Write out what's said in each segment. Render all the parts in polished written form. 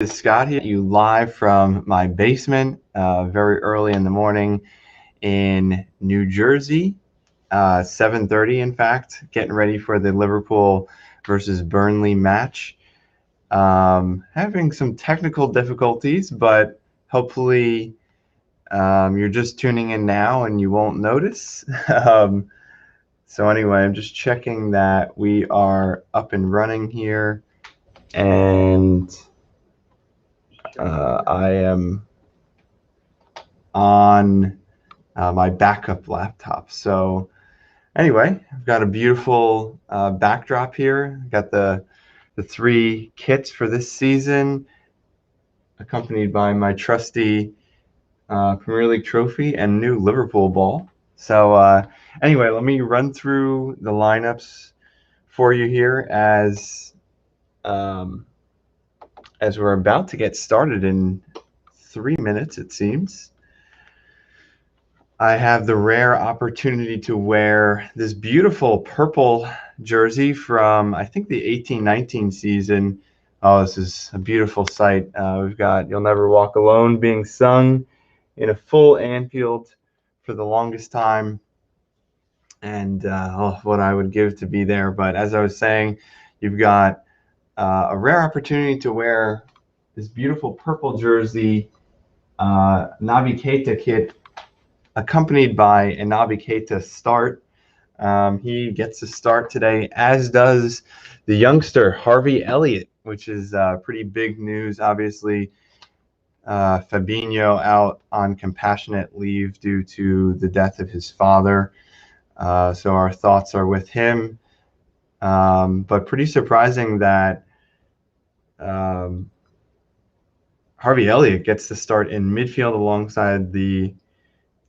is Scott here, you live from my basement, very early in the morning in New Jersey, 7:30 in fact, getting ready for the Liverpool versus Burnley match. Having some technical difficulties, but hopefully you're just tuning in now and you won't notice. So anyway, I'm just checking that we are up and running here, and I am on my backup laptop. So anyway, I've got a beautiful backdrop here. I've got the three kits for this season, accompanied by my trusty Premier League trophy and new Liverpool ball. So anyway, let me run through the lineups for you here um, as we're about to get started in 3 minutes, it seems. I have the rare opportunity to wear this beautiful purple jersey from, I think, the 18-19 season. Oh, this is a beautiful sight. We've got "You'll Never Walk Alone" being sung in a full Anfield for the longest time, and what I would give to be there. But as I was saying, you've got a rare opportunity to wear this beautiful purple jersey, Naby Keita kit, accompanied by a Naby Keita start. He gets a start today, as does the youngster Harvey Elliott, which is pretty big news. Obviously, Fabinho out on compassionate leave due to the death of his father. So our thoughts are with him. But pretty surprising that Harvey Elliott gets to start in midfield alongside the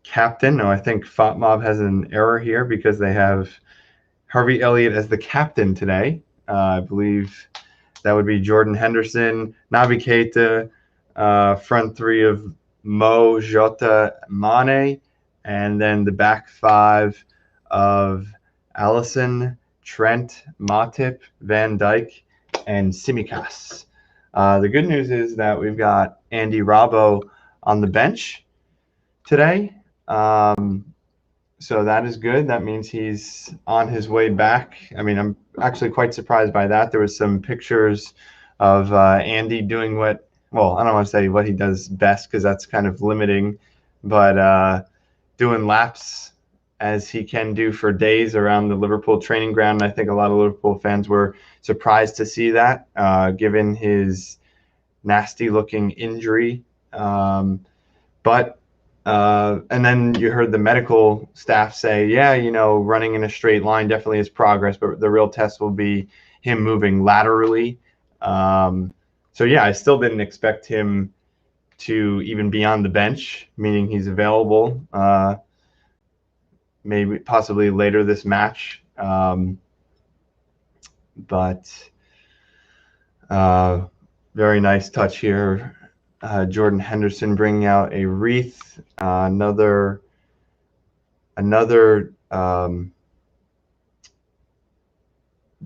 captain. No, I think FotMob has an error here because they have Harvey Elliott as the captain today. I believe that would be Jordan Henderson, Naby Keita, front three of Mo, Jota, Mane, and then the back five of Alisson, Trent, Matip, Van Dijk, and Tsimikas. The good news is that we've got Andy Robbo on the bench today. So that is good. That means he's on his way back. I mean, I'm actually quite surprised by that. There was some pictures of Andy doing well, I don't want to say what he does best because that's kind of limiting, but doing laps as he can do for days around the Liverpool training ground. And I think a lot of Liverpool fans were surprised to see that, given his nasty-looking injury. And then you heard the medical staff say, yeah, running in a straight line definitely is progress, but the real test will be him moving laterally. So yeah, I still didn't expect him to even be on the bench, meaning he's available, maybe possibly later this match. But very nice touch here. Jordan Henderson bringing out a wreath. Another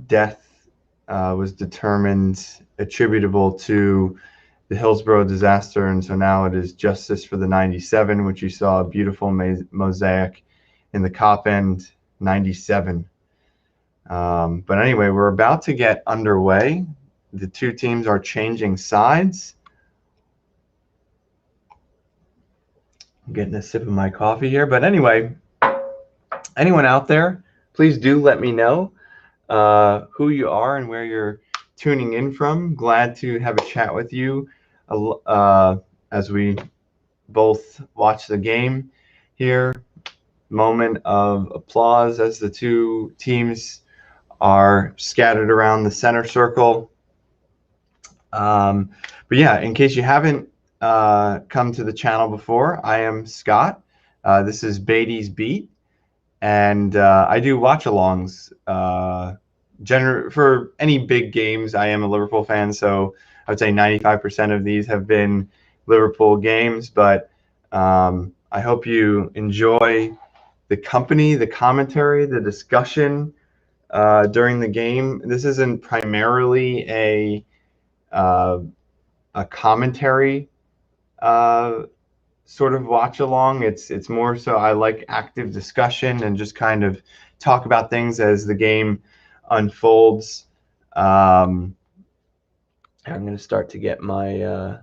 death was determined attributable to the Hillsborough disaster, and so now it is Justice for the 97, which you saw a beautiful mosaic in the Cop End 97. But anyway, we're about to get underway. The two teams are changing sides. I'm getting a sip of my coffee here. But anyway, anyone out there, please do let me know who you are and where you're tuning in from. Glad to have a chat with you as we both watch the game here. Moment of applause as the two teams are scattered around the center circle. But yeah, in case you haven't come to the channel before, I am Scott. This is Beaty's Beat, and I do watch-alongs for any big games. I am a Liverpool fan, so I would say 95% of these have been Liverpool games, but I hope you enjoy the company, the commentary, the discussion during the game. This isn't primarily a a commentary sort of watch along. It's more so I like active discussion and just kind of talk about things as the game unfolds. I'm going to start to get my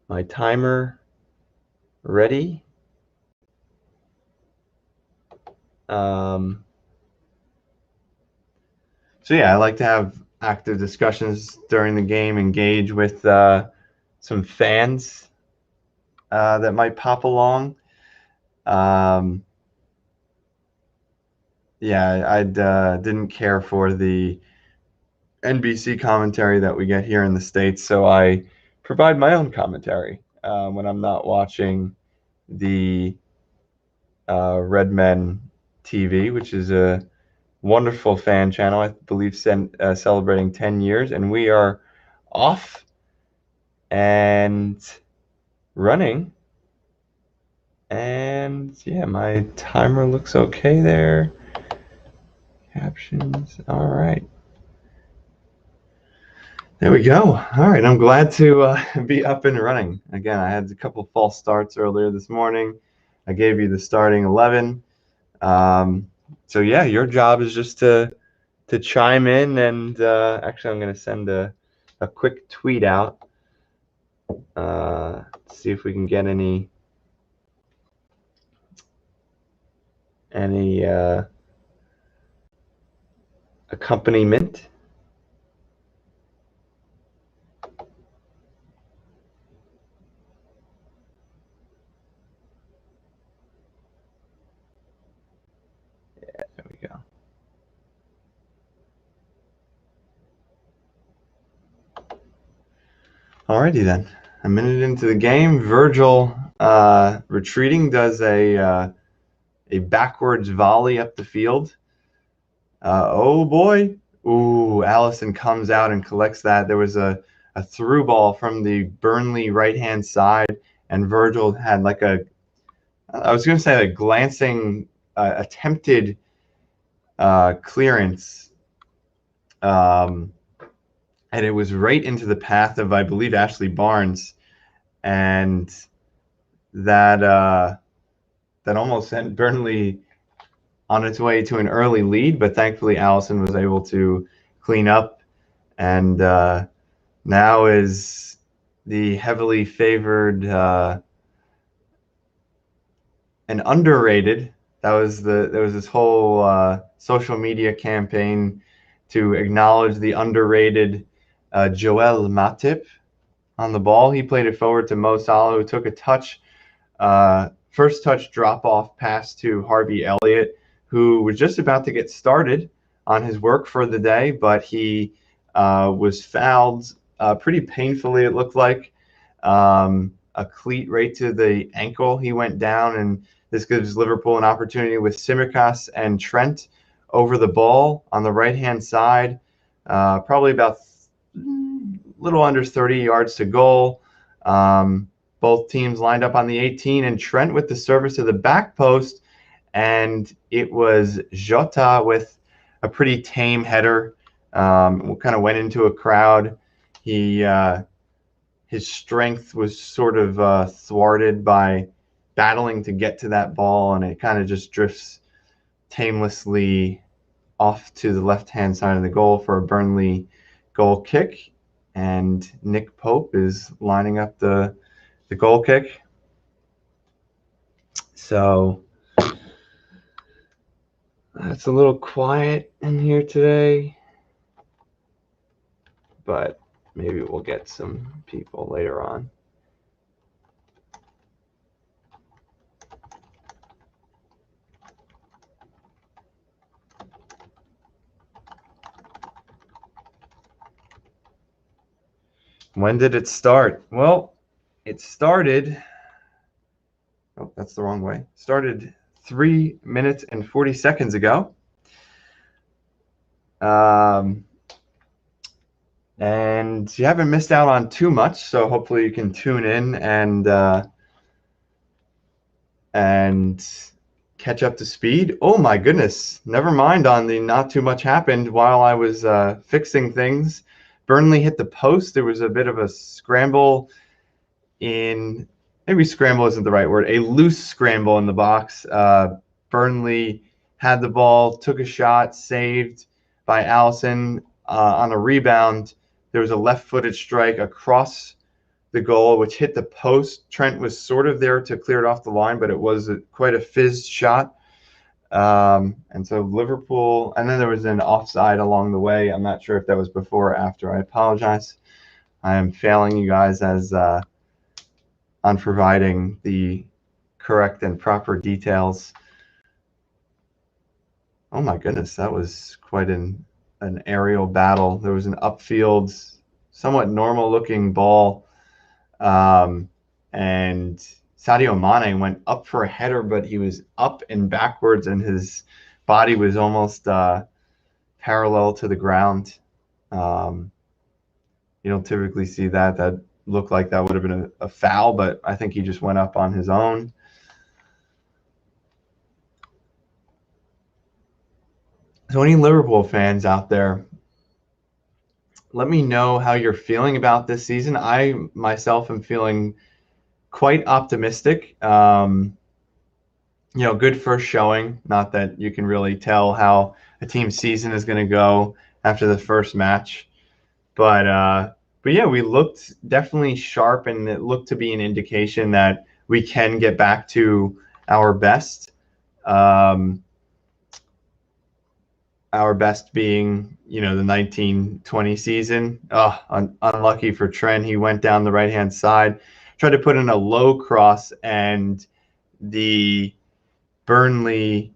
my timer ready. So yeah, I like to have active discussions during the game, engage with some fans that might pop along. Yeah, I didn't care for the NBC commentary that we get here in the States, so I provide my own commentary when I'm not watching the Red Men TV, which is a wonderful fan channel, I believe, celebrating 10 years, and we are off and running. And yeah, my timer looks okay there. Captions, all right. There we go. All right, I'm glad to be up and running. Again, I had a couple false starts earlier this morning. I gave you the starting 11. So yeah, your job is just to chime in, and actually I'm going to send a quick tweet out, see if we can get any accompaniment. Yeah, there we go. Alrighty then. A minute into the game, Virgil retreating does a backwards volley up the field. Oh boy. Ooh, Allison comes out and collects that. There was a through ball from the Burnley right-hand side, and Virgil had like I was going to say a glancing, attempted clearance. And it was right into the path of, I believe, Ashley Barnes. And that almost sent Burnley on its way to an early lead, but thankfully Allison was able to clean up, and now is the heavily favored and underrated. There was this whole social media campaign to acknowledge the underrated Joel Matip on the ball. He played it forward to Mo Salah, who took a touch, first touch drop-off pass to Harvey Elliott, who was just about to get started on his work for the day, but he was fouled pretty painfully, it looked like. A cleat right to the ankle. He went down, and this gives Liverpool an opportunity with Tsimikas and Trent over the ball on the right-hand side, probably about little under 30 yards to goal. Both teams lined up on the 18, and Trent with the service to the back post, and it was Jota with a pretty tame header. Kind of went into a crowd. His strength was sort of thwarted by battling to get to that ball, and it kind of just drifts tamelessly off to the left-hand side of the goal for a Burnley goal kick. And Nick Pope is lining up the goal kick. So it's a little quiet in here today, but maybe we'll get some people later on. When did it start? Well, it started. Oh, that's the wrong way. Started 3 minutes and 40 seconds ago. And you haven't missed out on too much, so hopefully you can tune in and catch up to speed. Oh my goodness! Never mind on the not too much happened while I was fixing things. Burnley hit the post. There was a bit of a scramble maybe scramble isn't the right word, a loose scramble in the box. Burnley had the ball, took a shot, saved by Allison on a rebound. There was a left-footed strike across the goal, which hit the post. Trent was sort of there to clear it off the line, but it was quite a fizzed shot. And so Liverpool, and then there was an offside along the way. I'm not sure if that was before or after. I apologize. I am failing you guys as on providing the correct and proper details. Oh my goodness, that was quite an aerial battle. There was an upfield, somewhat normal-looking ball, and Sadio Mane went up for a header, but he was up and backwards, and his body was almost parallel to the ground. You don't typically see that. That looked like that would have been a foul, but I think he just went up on his own. So any Liverpool fans out there, let me know how you're feeling about this season. I myself am feeling quite optimistic. Good first showing. Not that you can really tell how a team's season is going to go after the first match, but yeah, we looked definitely sharp, and it looked to be an indication that we can get back to our best. Our best being, the 1920 season. Unlucky for Trent. He went down the right-hand side, tried to put in a low cross, and the Burnley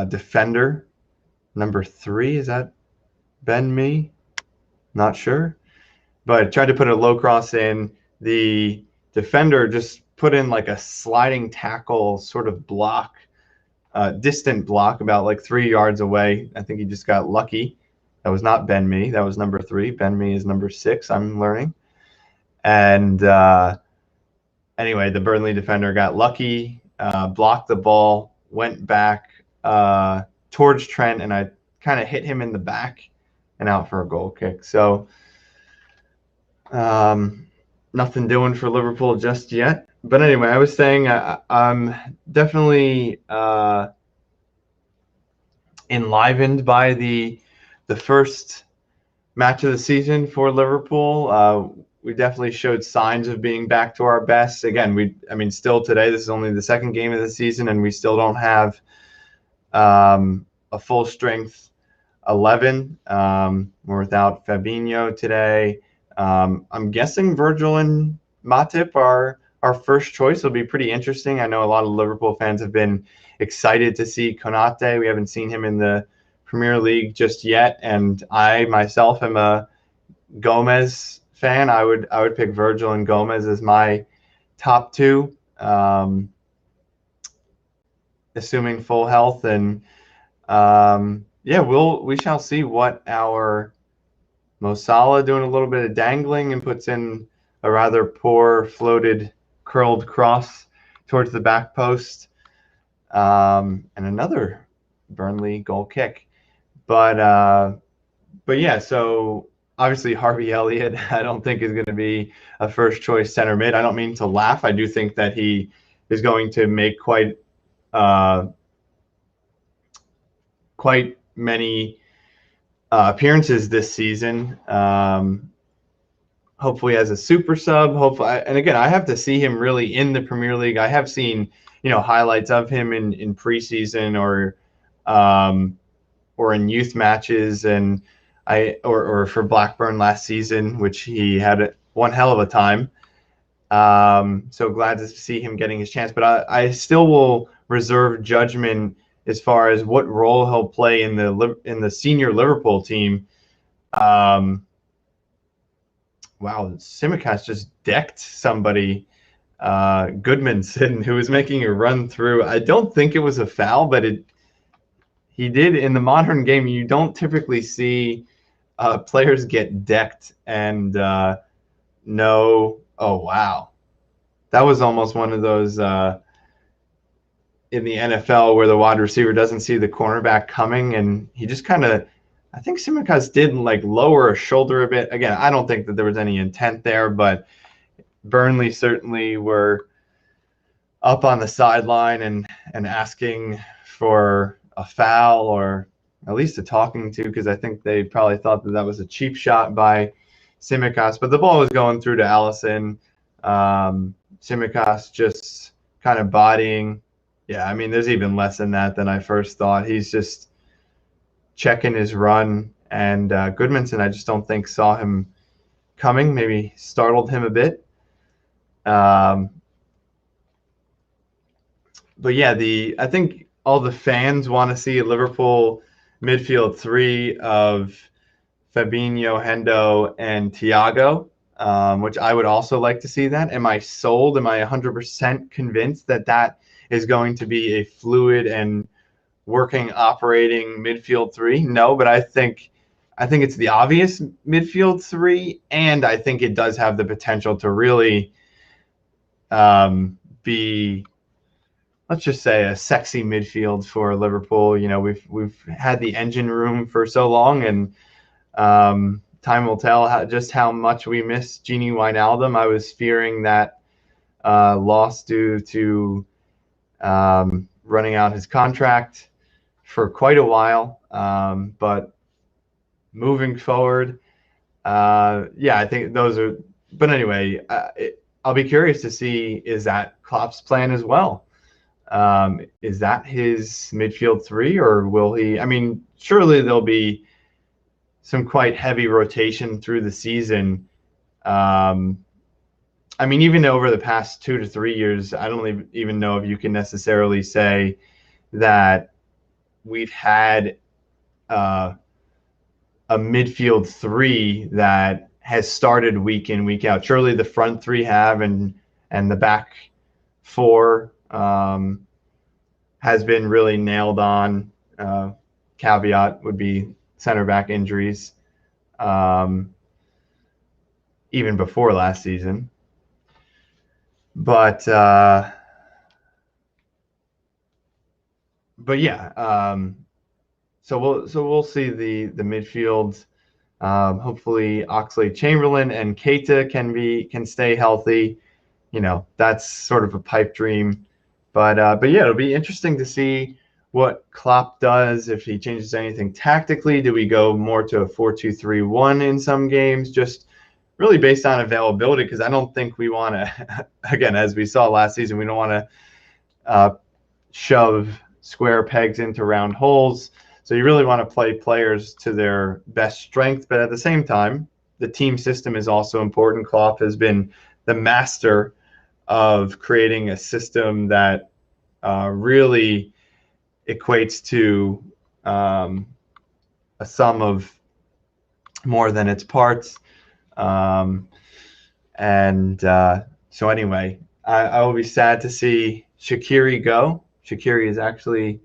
defender, number 3, is that Ben Mee? Not sure. But tried to put a low cross in. The defender just put in like a sliding tackle sort of block, distant block, about like 3 yards away. I think he just got lucky. That was not Ben Mee. That was number 3. Ben Mee is number 6, I'm learning. And anyway, the Burnley defender got lucky, blocked the ball, went back towards Trent, and I kind of hit him in the back and out for a goal kick. So nothing doing for Liverpool just yet. But anyway, I was saying I'm definitely enlivened by the first match of the season for Liverpool. We definitely showed signs of being back to our best. Again, still today, this is only the second game of the season, and we still don't have a full strength 11. We're without Fabinho today. I'm guessing Virgil and Matip are our first choice. It'll be pretty interesting. I know a lot of Liverpool fans have been excited to see Konate. We haven't seen him in the Premier League just yet, and I myself am a Gomez fan. I would pick Virgil and Gomez as my top 2, assuming full health. And we shall see what our Mo Salah doing a little bit of dangling and puts in a rather poor floated curled cross towards the back post, and another Burnley goal kick. But yeah, so obviously Harvey Elliott I don't think is going to be a first choice center mid. I don't mean to laugh. I do think that he is going to make quite many appearances this season. Hopefully as a super sub. Hopefully, and again, I have to see him really in the Premier League. I have seen highlights of him in preseason or in youth matches, and or for Blackburn last season, which he had one hell of a time. So glad to see him getting his chance, but I still will reserve judgment as far as what role he'll play in the senior Liverpool team. Wow, Tsimikas just decked somebody, Goodmanson, who was making a run through. I don't think it was a foul, but he did. In the modern game, you don't typically see players get decked and no. Oh, wow. That was almost one of those in the NFL where the wide receiver doesn't see the cornerback coming, and he just kind of, I think Tsimikas did like lower a shoulder a bit. Again, I don't think that there was any intent there, but Burnley certainly were up on the sideline and asking for a foul or at least a talking to, because I think they probably thought that that was a cheap shot by Tsimikas. But the ball was going through to Allison. Tsimikas just kind of bodying. Yeah, I mean, there's even less than that than I first thought. He's just checking his run. And Goodmanson, I just don't think saw him coming, maybe startled him a bit. But yeah, I think all the fans want to see a Liverpool midfield three of Fabinho, Hendo, and Thiago, which I would also like to see that. Am I sold? Am I 100% convinced that that is going to be a fluid and working, operating midfield three? No, but I think it's the obvious midfield three, and I think it does have the potential to really be, let's just say, a sexy midfield for Liverpool. You know, we've had the engine room for so long, and time will tell just how much we miss Gini Wijnaldum. I was fearing that loss due to running out his contract for quite a while, but moving forward, yeah, I think those are. But anyway, I'll be curious to see, is that Klopp's plan as well? Is that his midfield three, or will he? I mean, surely there'll be some quite heavy rotation through the season. I mean, even over the past 2 to 3 years, I don't even know if you can necessarily say that we've had a midfield three that has started week in, week out. Surely the front three have, and the back four has been really nailed on. Caveat would be center back injuries, even before last season. But yeah, so we'll see the midfield. Hopefully Oxlade-Chamberlain and Keita can stay healthy. You know, that's sort of a pipe dream. But yeah, it'll be interesting to see what Klopp does, if he changes anything tactically. Do we go more to a 4-2-3-1 in some games? Just really based on availability, because I don't think we want to, again, as we saw last season, we don't want to shove square pegs into round holes. So you really want to play players to their best strength. But at the same time, the team system is also important. Klopp has been the master of creating a system that really equates to a sum of more than its parts. So anyway, I will be sad to see Shaqiri go. Shaqiri is actually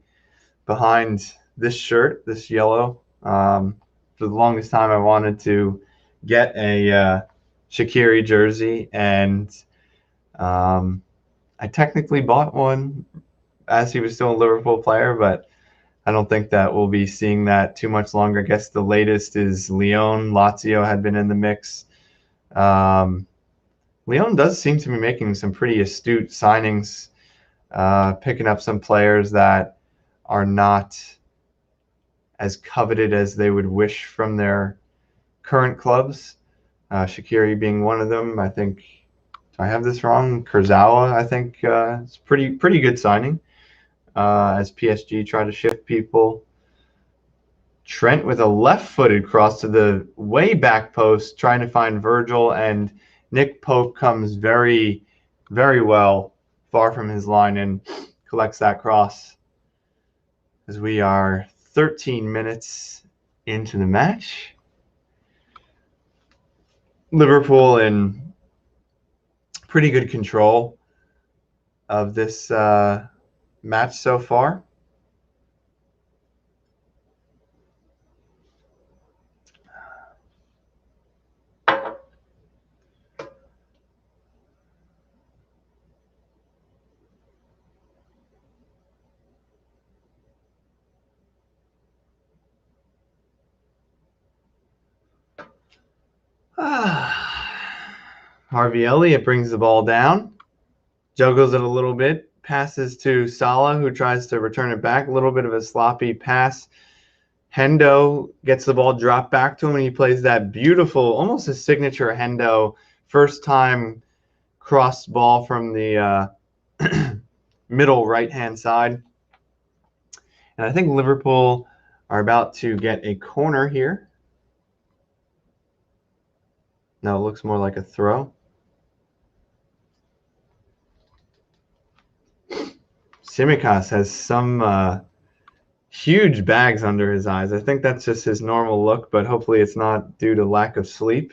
behind this shirt, this yellow. For the longest time, I wanted to get a Shaqiri jersey, and I technically bought one as he was still a Liverpool player, but I don't think that we'll be seeing that too much longer. I guess the latest is Lyon. Lazio had been in the mix. Lyon does seem to be making some pretty astute signings, picking up some players that are not as coveted as they would wish from their current clubs. Shaqiri being one of them. I think, do I have this wrong? Kurzawa, I think, it's pretty good signing, as PSG try to shift people. Trent with a left-footed cross to the way back post, trying to find Virgil, and Nick Pope comes very, very well far from his line and collects that cross. As we are 13 minutes into the match, Liverpool in pretty good control of this match so far. Harvey Elliott brings the ball down, juggles it a little bit, passes to Salah, who tries to return it back. A little bit of a sloppy pass. Hendo gets the ball dropped back to him, and he plays that beautiful, almost a signature Hendo, first time crossed ball from the middle right-hand side. And I think Liverpool are about to get a corner here. No, it looks more like a throw. Tsimikas has some huge bags under his eyes. I think that's just his normal look, but hopefully it's not due to lack of sleep.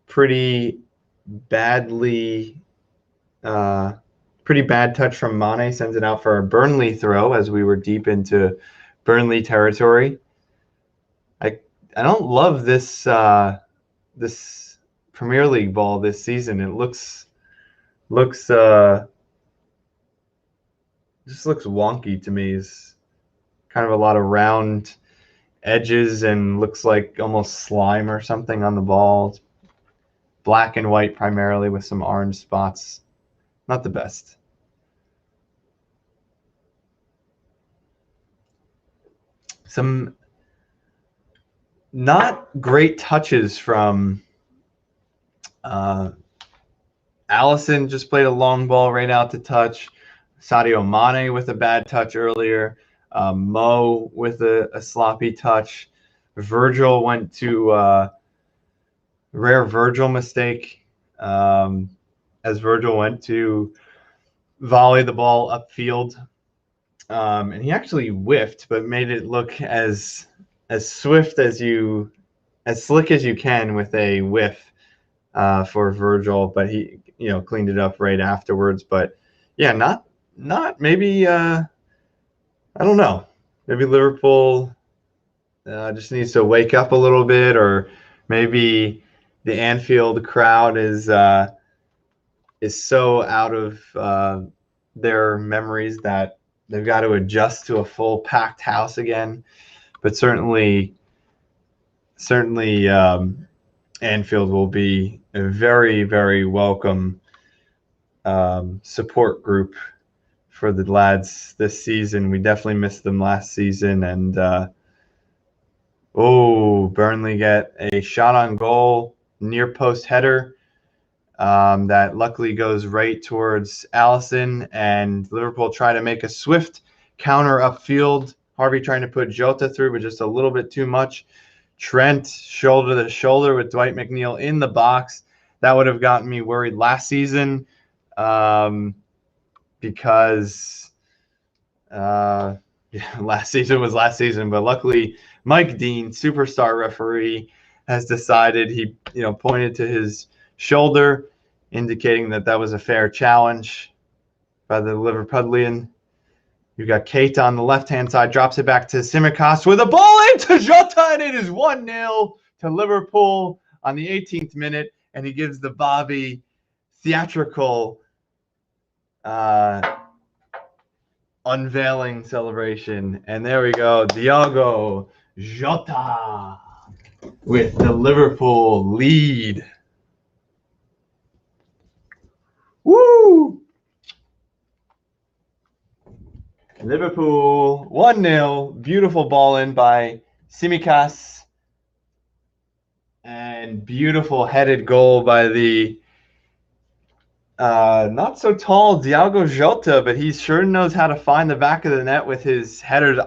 Pretty bad touch from Mane, sends it out for a Burnley throw as we were deep into Burnley territory. I don't love this this Premier League ball this season. It just looks wonky to me. It's kind of a lot of round edges and looks like almost slime or something on the ball. It's black and white primarily with some orange spots. Not the best. Some not great touches from Allison. Just played a long ball right out to touch. Sadio Mane with a bad touch earlier. Mo with a sloppy touch. Virgil went to rare Virgil mistake as Virgil went to volley the ball upfield. And he actually whiffed, but made it look as swift as slick as you can with a whiff for Virgil, but he cleaned it up right afterwards. But yeah, not maybe I don't know. Maybe Liverpool just needs to wake up a little bit, or maybe the Anfield crowd is so out of their memories that they've got to adjust to a full packed house again. But certainly Anfield will be a very, very welcome support group for the lads this season. We definitely missed them last season. And Burnley get a shot on goal, near post header that luckily goes right towards Allison, and Liverpool try to make a swift counter upfield. Harvey trying to put Jota through, but just a little bit too much. Trent shoulder to shoulder with Dwight McNeil in the box. That would have gotten me worried last season because last season was last season. But luckily, Mike Dean, superstar referee, has decided he pointed to his shoulder, indicating that was a fair challenge by the Liverpudlian. You got Kate on the left-hand side, drops it back to Tsimikas with a ball into Jota, and it is 1-0 to Liverpool on the 18th minute, and he gives the Bobby theatrical unveiling celebration. And there we go, Diogo Jota with the Liverpool lead. Woo! Liverpool 1-0. Beautiful ball in by Tsimikas. And beautiful headed goal by the not so tall Diogo Jota, but he sure knows how to find the back of the net with his headers.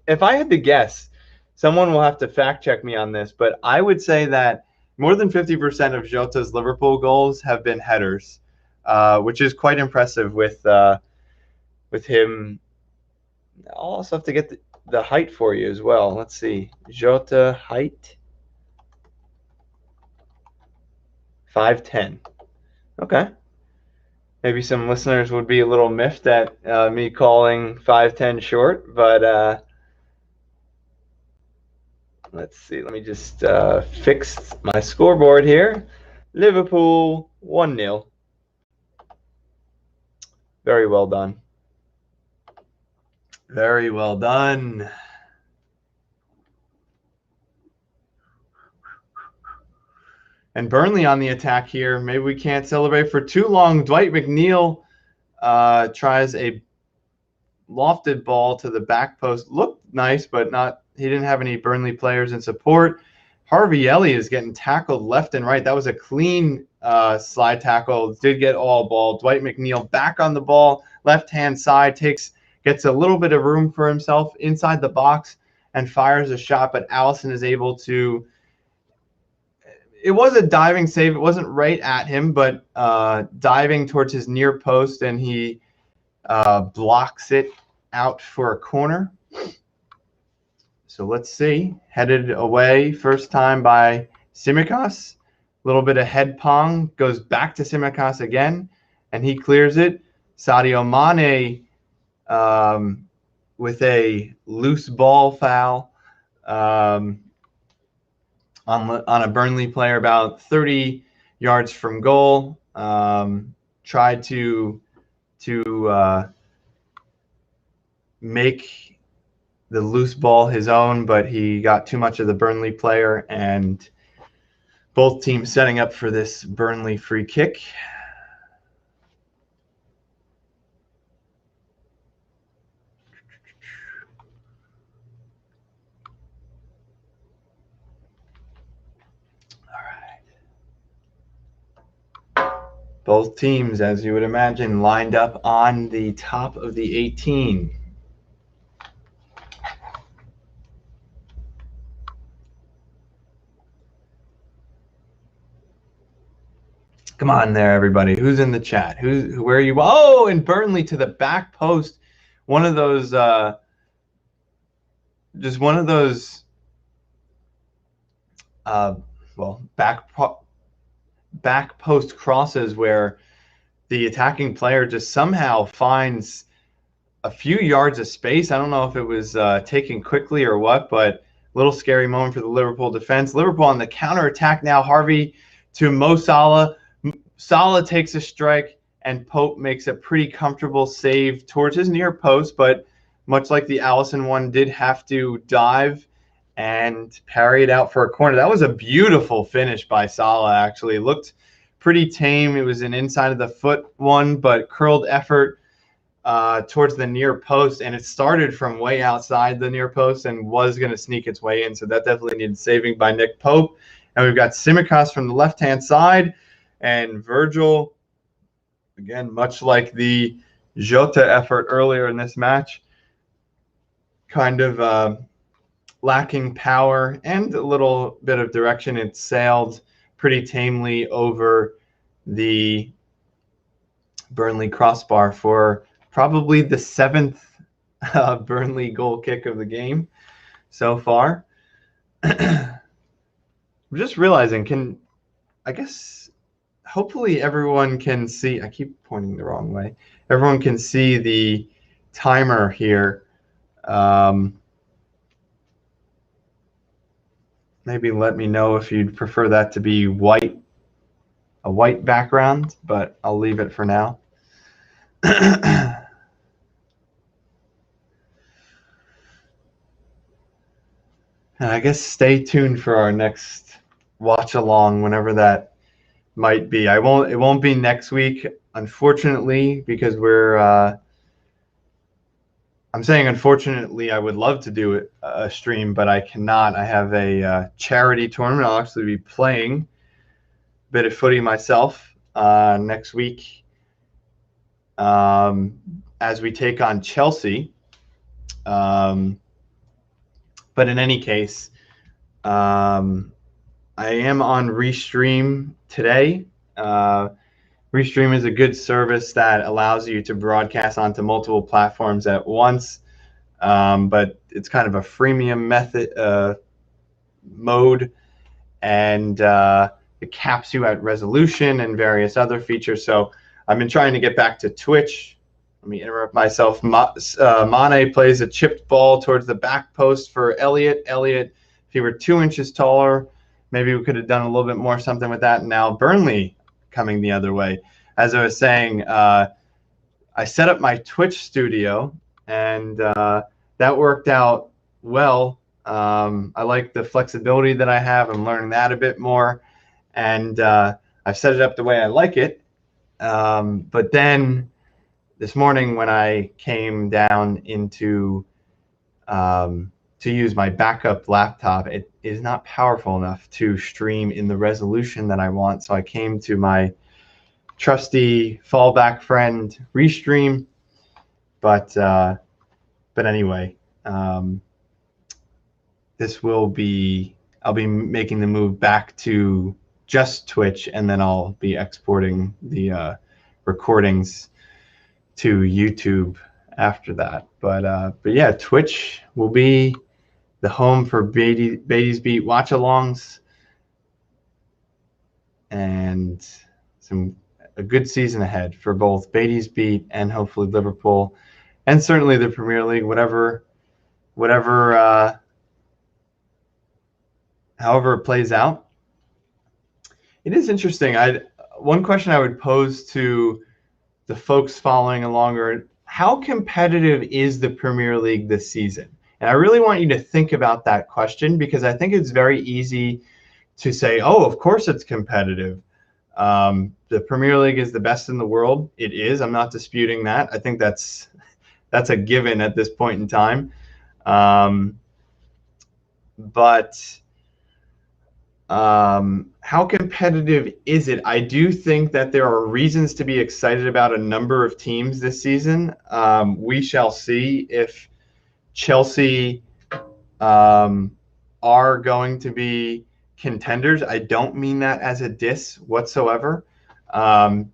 If I had to guess, someone will have to fact check me on this, but I would say that more than 50% of Jota's Liverpool goals have been headers, which is quite impressive with him. I'll also have to get the height for you as well. Let's see. Jota height. 5'10". Okay. Maybe some listeners would be a little miffed at me calling 5'10" short, but let's see. Let me just fix my scoreboard here. Liverpool 1-0. Very well done. Very well done. And Burnley on the attack here. Maybe we can't celebrate for too long. Dwight McNeil tries a lofted ball to the back post. Looked nice, but not. He didn't have any Burnley players in support. Harvey Elliott is getting tackled left and right. That was a clean slide tackle. Did get all ball. Dwight McNeil back on the ball, left-hand side, gets a little bit of room for himself inside the box and fires a shot, but Allison is able to. It was a diving save. It wasn't right at him, but diving towards his near post, and he blocks it out for a corner. So let's see. Headed away, first time by Tsimikas. A little bit of head pong, goes back to Tsimikas again, and he clears it. Sadio Mane with a loose ball foul on a Burnley player about 30 yards from goal. Tried to make the loose ball his own, but he got too much of the Burnley player, and both teams setting up for this Burnley free kick. Both teams, as you would imagine, lined up on the top of the 18. Come on there, everybody. Who's in the chat? Where are you? Oh, and Burnley to the back post. One of those, just one of those, back post crosses where the attacking player just somehow finds a few yards of space. I don't know if it was taken quickly or what, but a little scary moment for the Liverpool defense. Liverpool on the counterattack now. Harvey to Mo Salah. Salah takes a strike, and Pope makes a pretty comfortable save towards his near post, but much like the Allison one, did have to dive and parry it out for a corner. That was a beautiful finish by Salah, actually. It looked pretty tame. It was an inside of the foot one, but curled effort towards the near post, and it started from way outside the near post and was going to sneak its way in, so that definitely needed saving by Nick Pope. And we've got Tsimikas from the left-hand side, and Virgil, again, much like the Jota effort earlier in this match, kind of lacking power and a little bit of direction. It sailed pretty tamely over the Burnley crossbar for probably the 7th Burnley goal kick of the game so far. I'm just realizing, hopefully everyone can see. I keep pointing the wrong way. Everyone can see the timer here. Maybe let me know if you'd prefer that to be a white background, but I'll leave it for now. And I guess stay tuned for our next watch along, whenever that might be. It won't be next week, unfortunately, because I'm saying unfortunately. I would love to do a stream, but I cannot. I have a charity tournament. I'll actually be playing a bit of footy myself next week as we take on Chelsea. But in any case, I am on Restream today. Restream is a good service that allows you to broadcast onto multiple platforms at once, but it's kind of a freemium mode, and it caps you at resolution and various other features. So I've been trying to get back to Twitch. Let me interrupt myself. Mane plays a chipped ball towards the back post for Elliott. Elliott, if he were 2 inches taller, maybe we could have done a little bit more something with that. Now Burnley coming the other way. As I was saying, I set up my Twitch studio, and that worked out well. I like the flexibility that I have. I'm learning that a bit more. and I've set it up the way I like it. But then this morning when I came down into to use my backup laptop, it is not powerful enough to stream in the resolution that I want. So I came to my trusty fallback friend, Restream. But anyway, this will be, I'll be making the move back to just Twitch, and then I'll be exporting the recordings to YouTube after that. But yeah, Twitch will be the home for Beaty's Beat watch-alongs, and a good season ahead for both Beaty's Beat and hopefully Liverpool, and certainly the Premier League, however it plays out. It is interesting. One question I would pose to the folks following along are, how competitive is the Premier League this season? And I really want you to think about that question, because I think it's very easy to say, oh, of course it's competitive. The Premier League is the best in the world. It is. I'm not disputing that. I think that's a given at this point in time. But how competitive is it? I do think that there are reasons to be excited about a number of teams this season. We shall see if Chelsea are going to be contenders. I don't mean that as a diss whatsoever.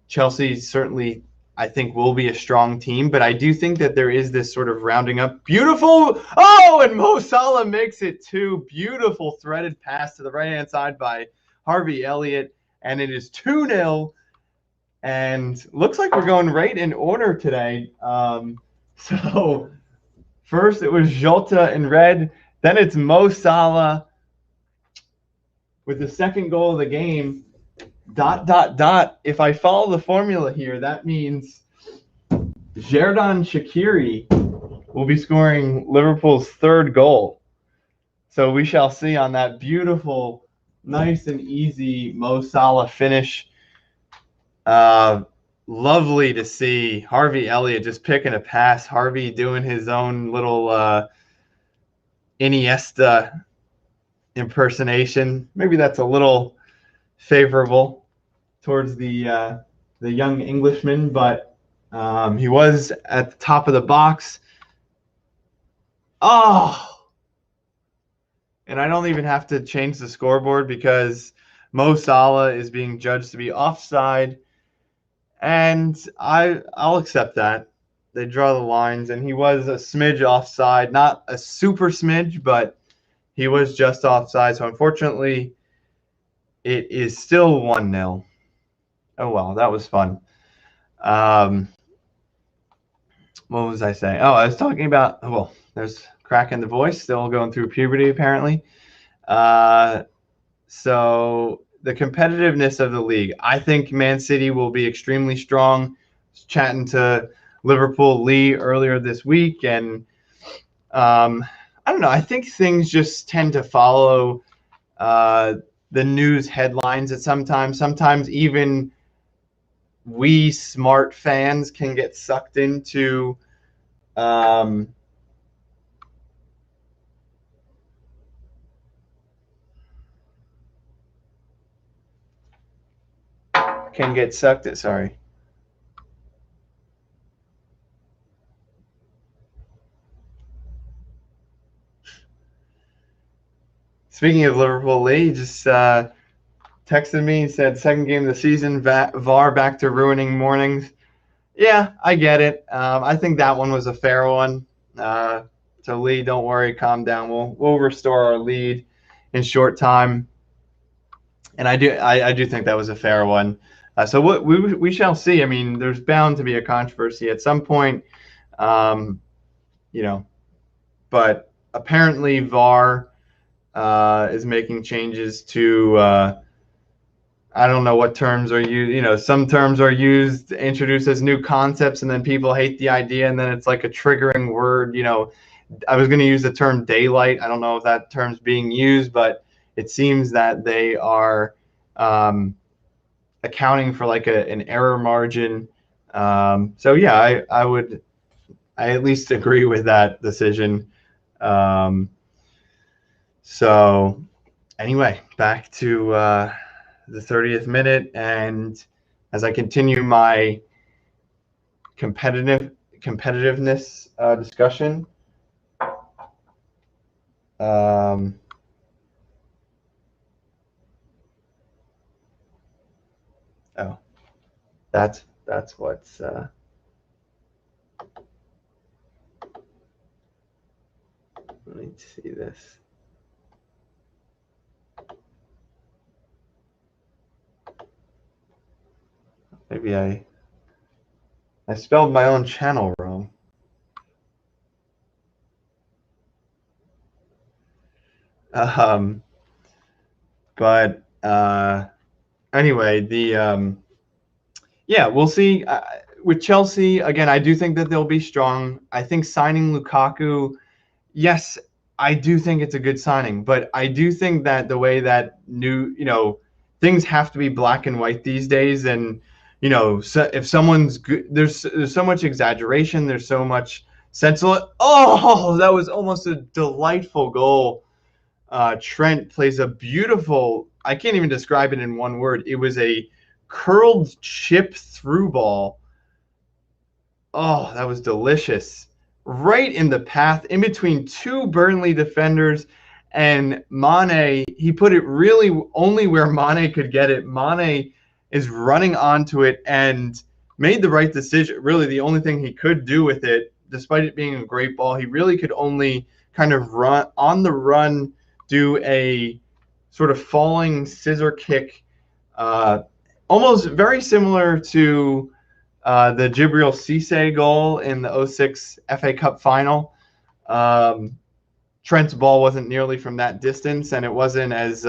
Chelsea certainly, I think, will be a strong team, but I do think that there is this sort of rounding up. Beautiful. Oh, and Mo Salah makes it too. Beautiful threaded pass to the right-hand side by Harvey Elliott, and it is 2-0. And looks like we're going right in order today. So first it was Jota in red, then it's Mo Salah with the second goal of the game. ... If I follow the formula here, that means Xherdan Shaqiri will be scoring Liverpool's third goal. So we shall see on that beautiful, nice and easy Mo Salah finish. Lovely to see Harvey Elliott just picking a pass. Harvey doing his own little Iniesta impersonation. Maybe that's a little favorable towards the young Englishman, but he was at the top of the box. Oh, and I don't even have to change the scoreboard because Mo Salah is being judged to be offside, and I'll accept that. They draw the lines, and he was a smidge offside, not a super smidge, but he was just offside. So unfortunately, it is still 1-0. Oh, well, that was fun. What was I saying? Oh, I was talking about, well, there's crack in the voice, still going through puberty, apparently. So the competitiveness of the league, I think Man City will be extremely strong. I was chatting to Liverpool Lee earlier this week, and I don't know. I think things just tend to follow the news headlines at sometimes even we smart fans can get sucked into sorry. Speaking of Liverpool, Lee just texted me and said, second game of the season, VAR back to ruining mornings. Yeah, I get it. I think that one was a fair one. So Lee, don't worry, calm down. We'll restore our lead in short time. And I do think that was a fair one. So what we shall see. I mean, there's bound to be a controversy at some point, but apparently VAR is making changes to I don't know what terms are used. Some terms are used, introduced as new concepts, and then people hate the idea, and then it's like a triggering word. I was going to use the term daylight. I don't know if that term's being used, but it seems that they are accounting for like an error margin. So yeah, I at least agree with that decision. So anyway, back to the 30th minute, and as I continue my competitiveness discussion. Oh, that's what's. Let me see this. Maybe I spelled my own channel wrong. But anyway, yeah, we'll see. With Chelsea, again, I do think that they'll be strong. I think signing Lukaku, yes, I do think it's a good signing, but I do think that the way that things have to be black and white these days, and so if someone's good, there's so much exaggeration, there's so much senseless. Oh, that was almost a delightful goal. Trent plays a beautiful. I can't even describe it in one word. It was a curled chip through ball. Oh, that was delicious. Right in the path, in between two Burnley defenders, and Mane, he put it really only where Mane could get it. Mane is running onto it and made the right decision. Really, the only thing he could do with it, despite it being a great ball, he really could only kind of run on the run, do a sort of falling scissor kick, almost very similar to the Jibril Cisse goal in the 06 FA Cup final. Trent's ball wasn't nearly from that distance, and it wasn't as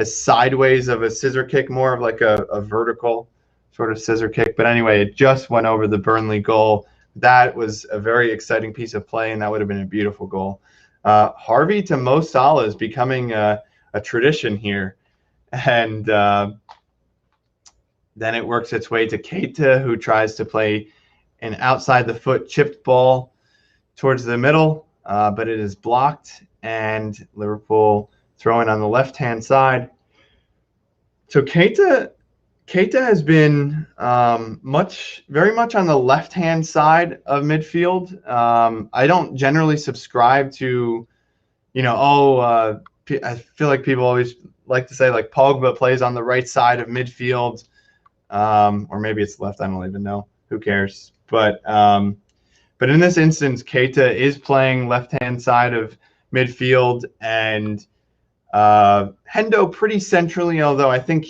sideways of a scissor kick, more of like a vertical sort of scissor kick. But anyway, it just went over the Burnley goal. That was a very exciting piece of play, and that would have been a beautiful goal. Harvey to Mo Salah is becoming a tradition here. And then it works its way to Keita, who tries to play an outside the foot chipped ball towards the middle, but it is blocked, and Liverpool throwing on the left-hand side. So Keita has been very much on the left-hand side of midfield. I don't generally subscribe to, I feel like people always like to say like Pogba plays on the right side of midfield. Or maybe it's left. I don't even know. Who cares? But in this instance, Keita is playing left-hand side of midfield, and Hendo pretty centrally. Although I think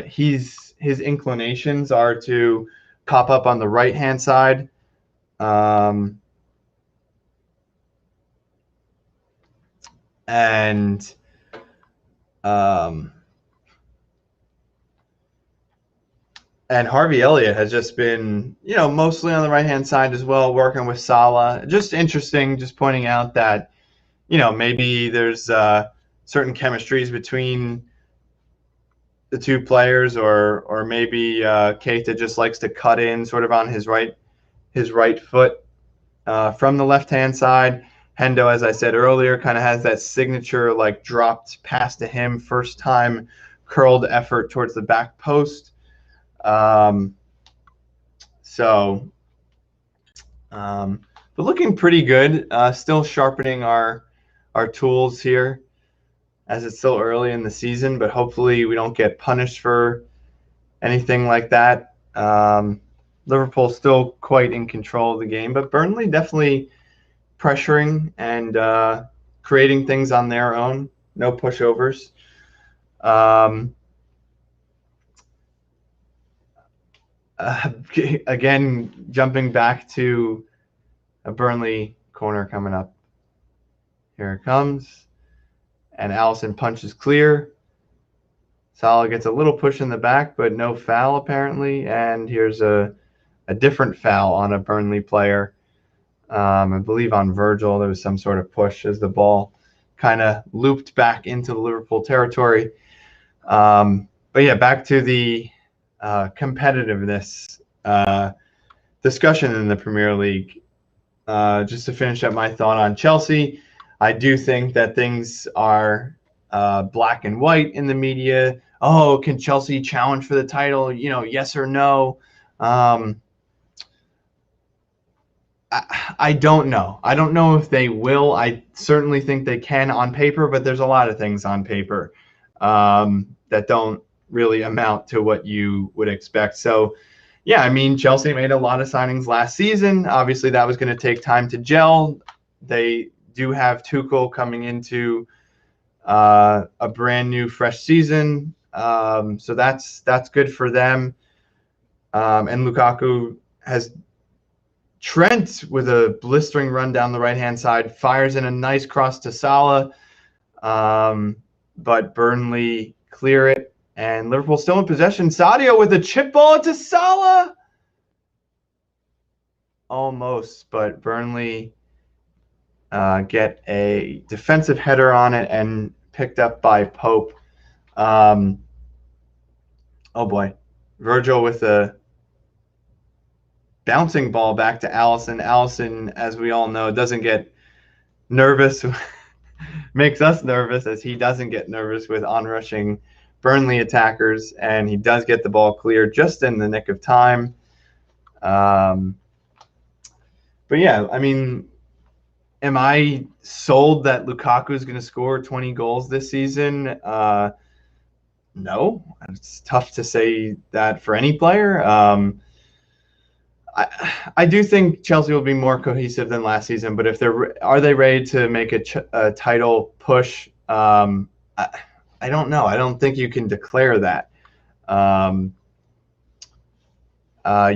his inclinations are to pop up on the right-hand side. And Harvey Elliott has just been, mostly on the right-hand side as well, working with Salah. Just interesting, just pointing out that, maybe there's certain chemistries between the two players, or maybe Keita just likes to cut in sort of on his right foot from the left-hand side. Hendo, as I said earlier, kind of has that signature like dropped pass to him, first time curled effort towards the back post. But looking pretty good. Still sharpening our tools here, as it's still early in the season. But hopefully we don't get punished for anything like that. Liverpool's still quite in control of the game, but Burnley definitely pressuring and creating things on their own. No pushovers. Again, jumping back to a Burnley corner coming up. Here it comes. And Allison punches clear. Salah gets a little push in the back, but no foul apparently. And here's a different foul on a Burnley player. I believe on Virgil, there was some sort of push as the ball kind of looped back into the Liverpool territory. But yeah, back to the competitiveness discussion in the Premier League. Just to finish up my thought on Chelsea, I do think that things are black and white in the media. Oh, can Chelsea challenge for the title? Yes or no? I don't know. I don't know if they will. I certainly think they can on paper, but there's a lot of things on paper that don't really amount to what you would expect. So, yeah, I mean, Chelsea made a lot of signings last season. Obviously, that was going to take time to gel. They do have Tuchel coming into a brand new, fresh season. So that's good for them. And Lukaku has Trent, with a blistering run down the right-hand side, fires in a nice cross to Salah, but Burnley clear it, and Liverpool still in possession. Sadio with a chip ball to Salah. Almost, but Burnley get a defensive header on it and picked up by Pope. Oh, boy. Virgil with a bouncing ball back to Allison. Allison, as we all know, doesn't get nervous, makes us nervous, as he doesn't get nervous with onrushing Burnley attackers, and he does get the ball clear just in the nick of time. But yeah, I mean, am I sold that Lukaku is going to score 20 goals this season? No, it's tough to say that for any player. I do think Chelsea will be more cohesive than last season, but if are they ready to make a title push? I don't know. I don't think you can declare that.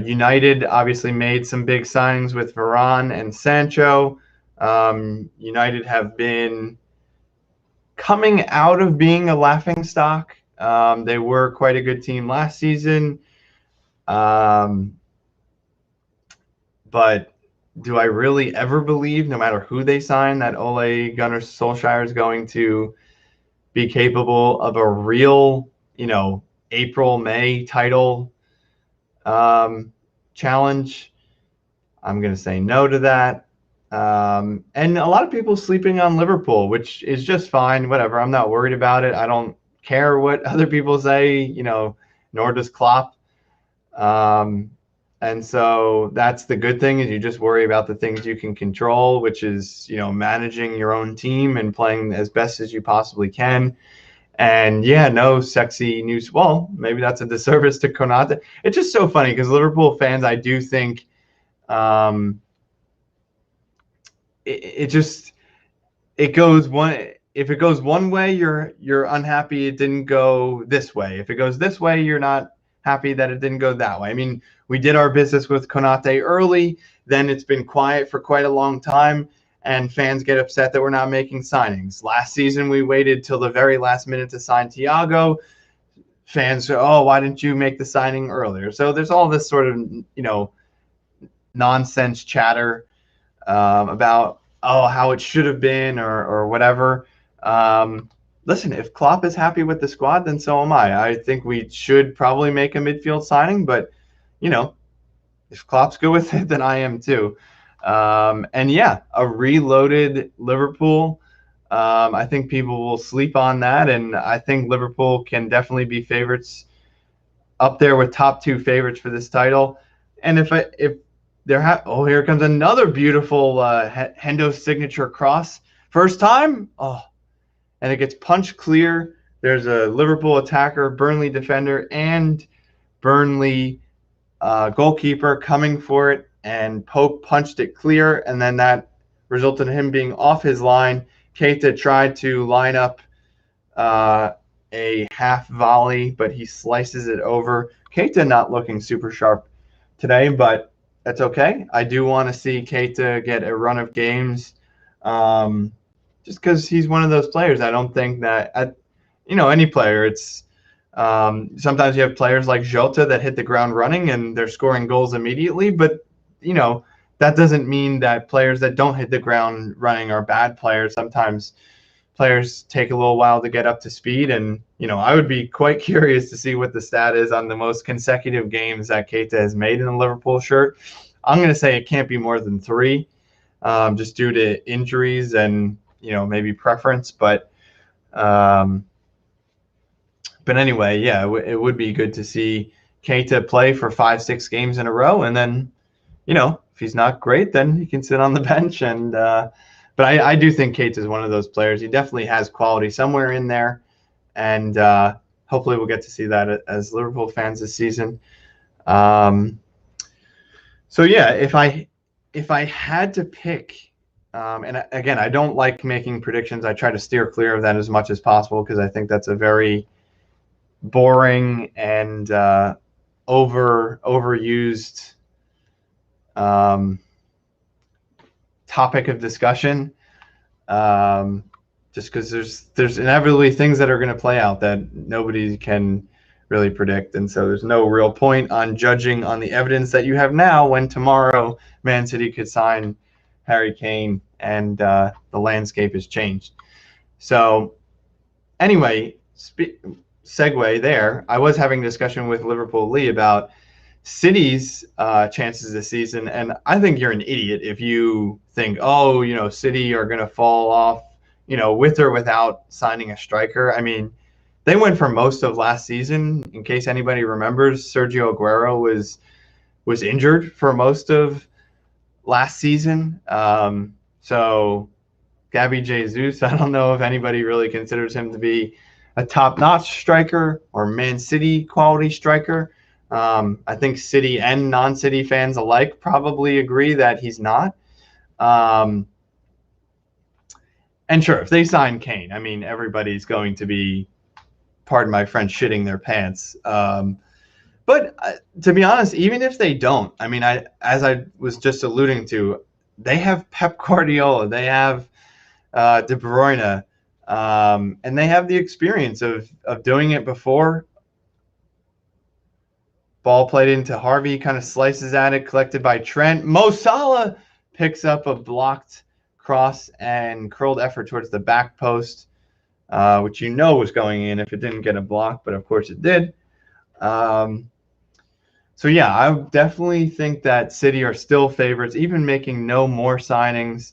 United obviously made some big signings with Varane and Sancho. United have been coming out of being a laughingstock. They were quite a good team last season. But do I really ever believe, no matter who they sign, that Ole Gunnar Solskjaer is going to be capable of a real, April, May title challenge? I'm going to say no to that. And a lot of people sleeping on Liverpool, which is just fine. Whatever. I'm not worried about it. I don't care what other people say, nor does Klopp. And so that's the good thing, is you just worry about the things you can control, which is, managing your own team and playing as best as you possibly can. And yeah, no sexy news. Well, maybe that's a disservice to Konate. It's just so funny because Liverpool fans, I do think it goes one. If it goes one way, you're unhappy it didn't go this way. If it goes this way, you're not happy that it didn't go that way. I mean, we did our business with Konate early, then it's been quiet for quite a long time, and fans get upset that we're not making signings. Last season, we waited till the very last minute to sign Thiago. Fans say, oh, why didn't you make the signing earlier? So there's all this sort of, nonsense chatter about, how it should have been or whatever. Listen, if Klopp is happy with the squad, then so am I. I think we should probably make a midfield signing, but, if Klopp's good with it, then I am too. And yeah, a reloaded Liverpool. I think people will sleep on that, and I think Liverpool can definitely be favorites up there with top two favorites for this title. And if there here comes another beautiful Hendo signature cross. First time, and it gets punched clear. There's a Liverpool attacker, Burnley defender, and Burnley goalkeeper coming for it, and Pope punched it clear, and then that resulted in him being off his line. Keita tried to line up a half volley, but he slices it over. Keita not looking super sharp today, but that's okay. I do want to see Keita get a run of games, just because he's one of those players. I don't think that, any player, it's sometimes you have players like Jota that hit the ground running and they're scoring goals immediately, but that doesn't mean that players that don't hit the ground running are bad players. Sometimes players take a little while to get up to speed. And, I would be quite curious to see what the stat is on the most consecutive games that Keita has made in a Liverpool shirt. I'm going to say it can't be more than 3, just due to injuries and, maybe preference. But anyway, yeah, it would be good to see Keita play for 5-6 games in a row. And then, if he's not great, then he can sit on the bench. And but I do think Keita is one of those players. He definitely has quality somewhere in there. And hopefully we'll get to see that as Liverpool fans this season. So, yeah, if I had to pick, and again, I don't like making predictions. I try to steer clear of that as much as possible because I think that's a very boring and overused topic of discussion, just because there's inevitably things that are going to play out that nobody can really predict, and so there's no real point on judging on the evidence that you have now when tomorrow Man City could sign Harry Kane and the landscape has changed. So anyway, segue there. I was having a discussion with Liverpool Lee about City's chances this season, and I think you're an idiot if you think, City are going to fall off, with or without signing a striker. I mean, they went for most of last season. In case anybody remembers, Sergio Aguero was injured for most of last season. So Gabby Jesus, I don't know if anybody really considers him to be a top-notch striker or Man City quality striker. I think City and non-City fans alike probably agree that he's not. And sure, if they sign Kane, I mean, everybody's going to be, pardon my French, shitting their pants. But to be honest, even if they don't, I mean, as I was just alluding to, they have Pep Guardiola, they have De Bruyne, and they have the experience of doing it before. Ball played into Harvey, kind of slices at it, collected by Trent. Mo Salah picks up a blocked cross and curled effort towards the back post, which was going in if it didn't get a block, but of course it did. So yeah, I definitely think that City are still favorites, even making no more signings.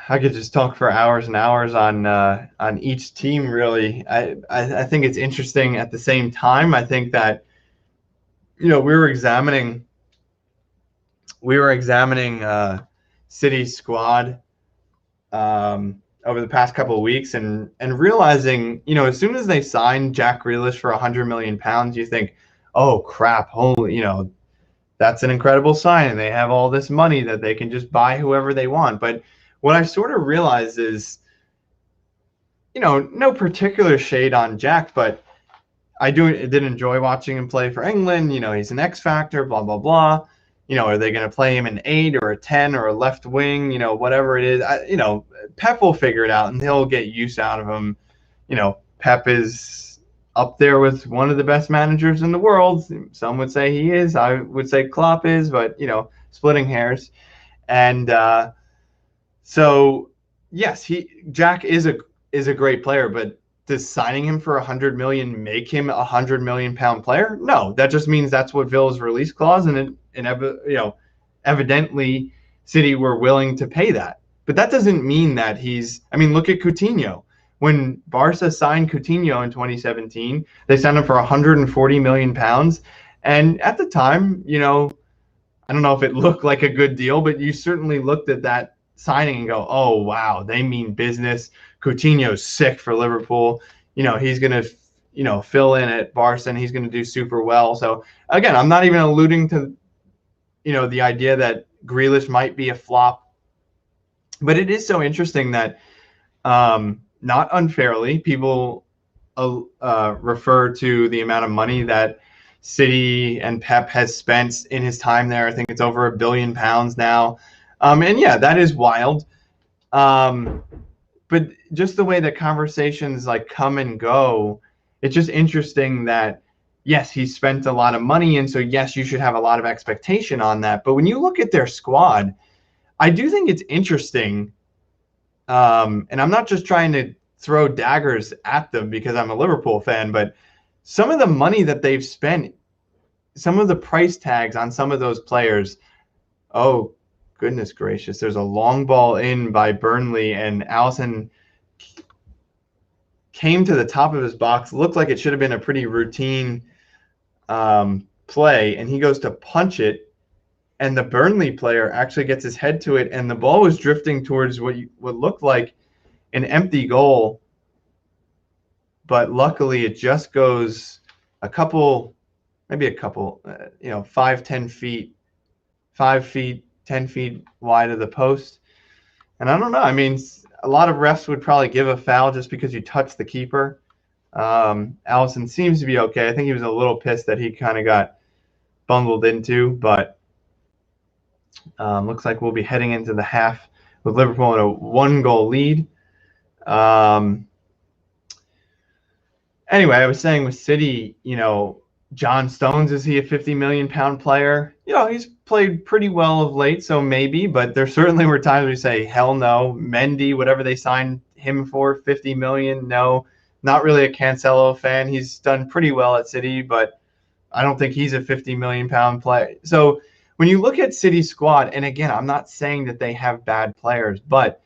I could just talk for hours and hours on each team. Really, I think it's interesting. At the same time, I think that we were examining City's squad over the past couple of weeks and realizing, as soon as they signed Jack Grealish for £100 million, you think, oh crap, holy, that's an incredible sign, and they have all this money that they can just buy whoever they want. But what I sort of realized is, no particular shade on Jack, but I did enjoy watching him play for England. He's an X factor, blah, blah, blah. Are they going to play him an 8 or a 10 or a left wing, whatever it is? Pep will figure it out, and he'll get use out of him. Pep is up there with one of the best managers in the world. Some would say he is. I would say Klopp is, but, splitting hairs. And so, yes, Jack is a great player, but does signing him for $100 million make him a £100 million player? No, that just means that's what Villa's release clause, and evidently City were willing to pay that. But that doesn't mean that look at Coutinho. When Barca signed Coutinho in 2017, they signed him for £140 million. And at the time, I don't know if it looked like a good deal, but you certainly looked at that signing and go, oh, wow, they mean business. Coutinho's sick for Liverpool. He's going to, fill in at Barca, and he's going to do super well. So, again, I'm not even alluding to, the idea that Grealish might be a flop. But it is so interesting that, not unfairly, people refer to the amount of money that City and Pep has spent in his time there. I think it's over £1 billion now. And yeah, that is wild. But just the way that conversations come and go, it's just interesting that, yes, he spent a lot of money, and so yes, you should have a lot of expectation on that. But when you look at their squad, I do think it's interesting, and I'm not just trying to throw daggers at them because I'm a Liverpool fan, but some of the money that they've spent, some of the price tags on some of those players. Oh, goodness gracious. There's a long ball in by Burnley, and Allison came to the top of his box. Looked like it should have been a pretty routine play, and he goes to punch it, and the Burnley player actually gets his head to it, and the ball was drifting towards what looked like an empty goal, but luckily it just goes maybe a couple, 5, 10 feet, 5 feet, 10 feet wide of the post. And I don't know. I mean, a lot of refs would probably give a foul just because you touched the keeper. Allison seems to be okay. I think he was a little pissed that he kind of got bungled into, but looks like we'll be heading into the half with Liverpool in a 1-goal lead. Anyway, I was saying with City, John Stones, is he a 50 million pound player? He's played pretty well of late, so maybe, but there certainly were times where you say, hell no. Mendy, whatever they signed him for, 50 million, no. Not really a Cancelo fan. He's done pretty well at City, but I don't think he's a 50 million pound player. So when you look at City's squad, and again, I'm not saying that they have bad players, but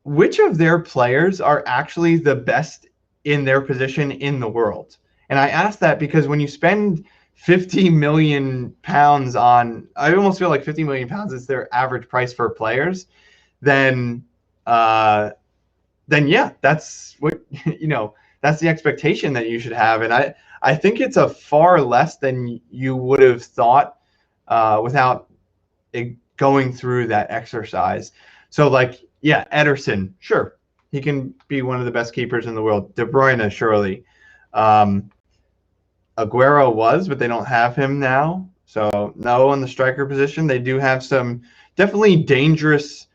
which of their players are actually the best in their position in the world? And I ask that because when you spend 50 million pounds on, I almost feel like 50 million pounds is their average price for players, then yeah, that's what, that's the expectation that you should have. And I think it's a far less than you would have thought without going through that exercise. So yeah, Ederson, sure. He can be one of the best keepers in the world. De Bruyne, surely. Aguero was, but they don't have him now. So no on the striker position. They do have some definitely dangerous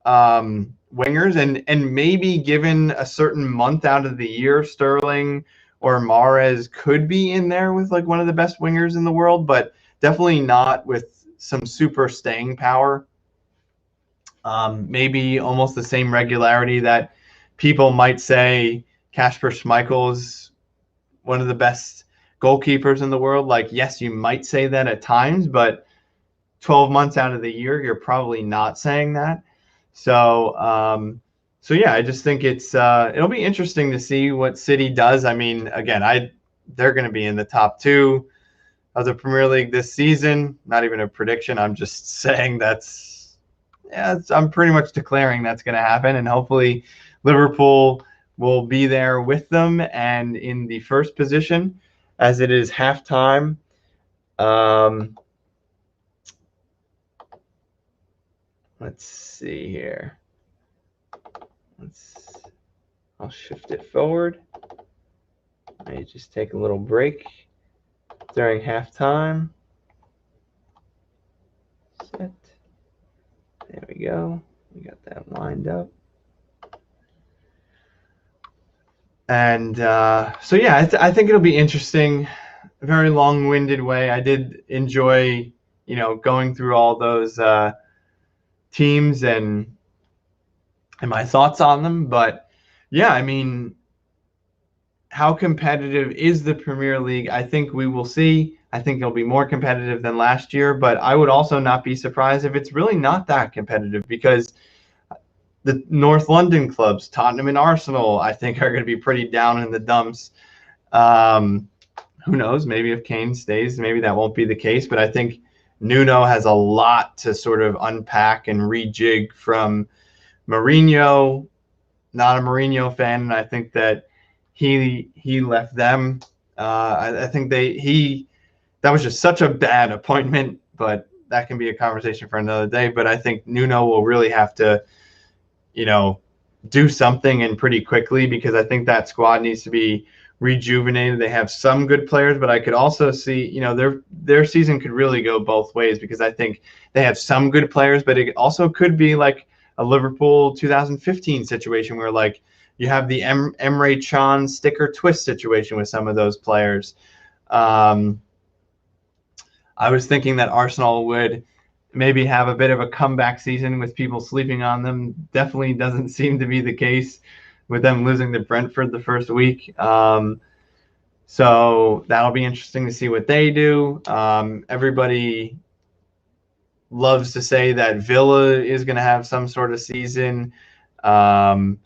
wingers, and maybe given a certain month out of the year, Sterling or Mahrez could be in there with one of the best wingers in the world, but definitely not with some super staying power. Maybe almost the same regularity that people might say Kasper Schmeichel is one of the best goalkeepers in the world. Yes, you might say that at times, but 12 months out of the year, you're probably not saying that. So yeah, I just think it'll be interesting to see what City does. I mean, again, they're going to be in the top 2 of the Premier League this season. Not even a prediction. I'm just saying I'm pretty much declaring that's going to happen, and hopefully Liverpool will be there with them and in the first position as it is halftime. Let's see here. I'll shift it forward. I just take a little break during halftime. Set. There we go. We got that lined up. And so yeah, I think it'll be interesting. A very long-winded way. I did enjoy, going through all those teams and my thoughts on them. But yeah, I mean, how competitive is the Premier League? I think we will see. I think it'll be more competitive than last year, but I would also not be surprised if it's really not that competitive, because the North London clubs, Tottenham and Arsenal, I think are going to be pretty down in the dumps. Who knows? Maybe if Kane stays, maybe that won't be the case. But I think Nuno has a lot to sort of unpack and rejig from Mourinho. Not a Mourinho fan, and I think that he left them. I think that was just such a bad appointment, but that can be a conversation for another day. But I think Nuno will really have to, do something, and pretty quickly, because I think that squad needs to be rejuvenated. They have some good players, but I could also see, their season could really go both ways, because I think they have some good players, but it also could be like a Liverpool 2015 situation where you have the Emre Can sticker twist situation with some of those players. I was thinking that Arsenal would maybe have a bit of a comeback season with people sleeping on them. Definitely doesn't seem to be the case with them losing to Brentford the first week. So that'll be interesting to see what they do. Everybody loves to say that Villa is going to have some sort of season. Um,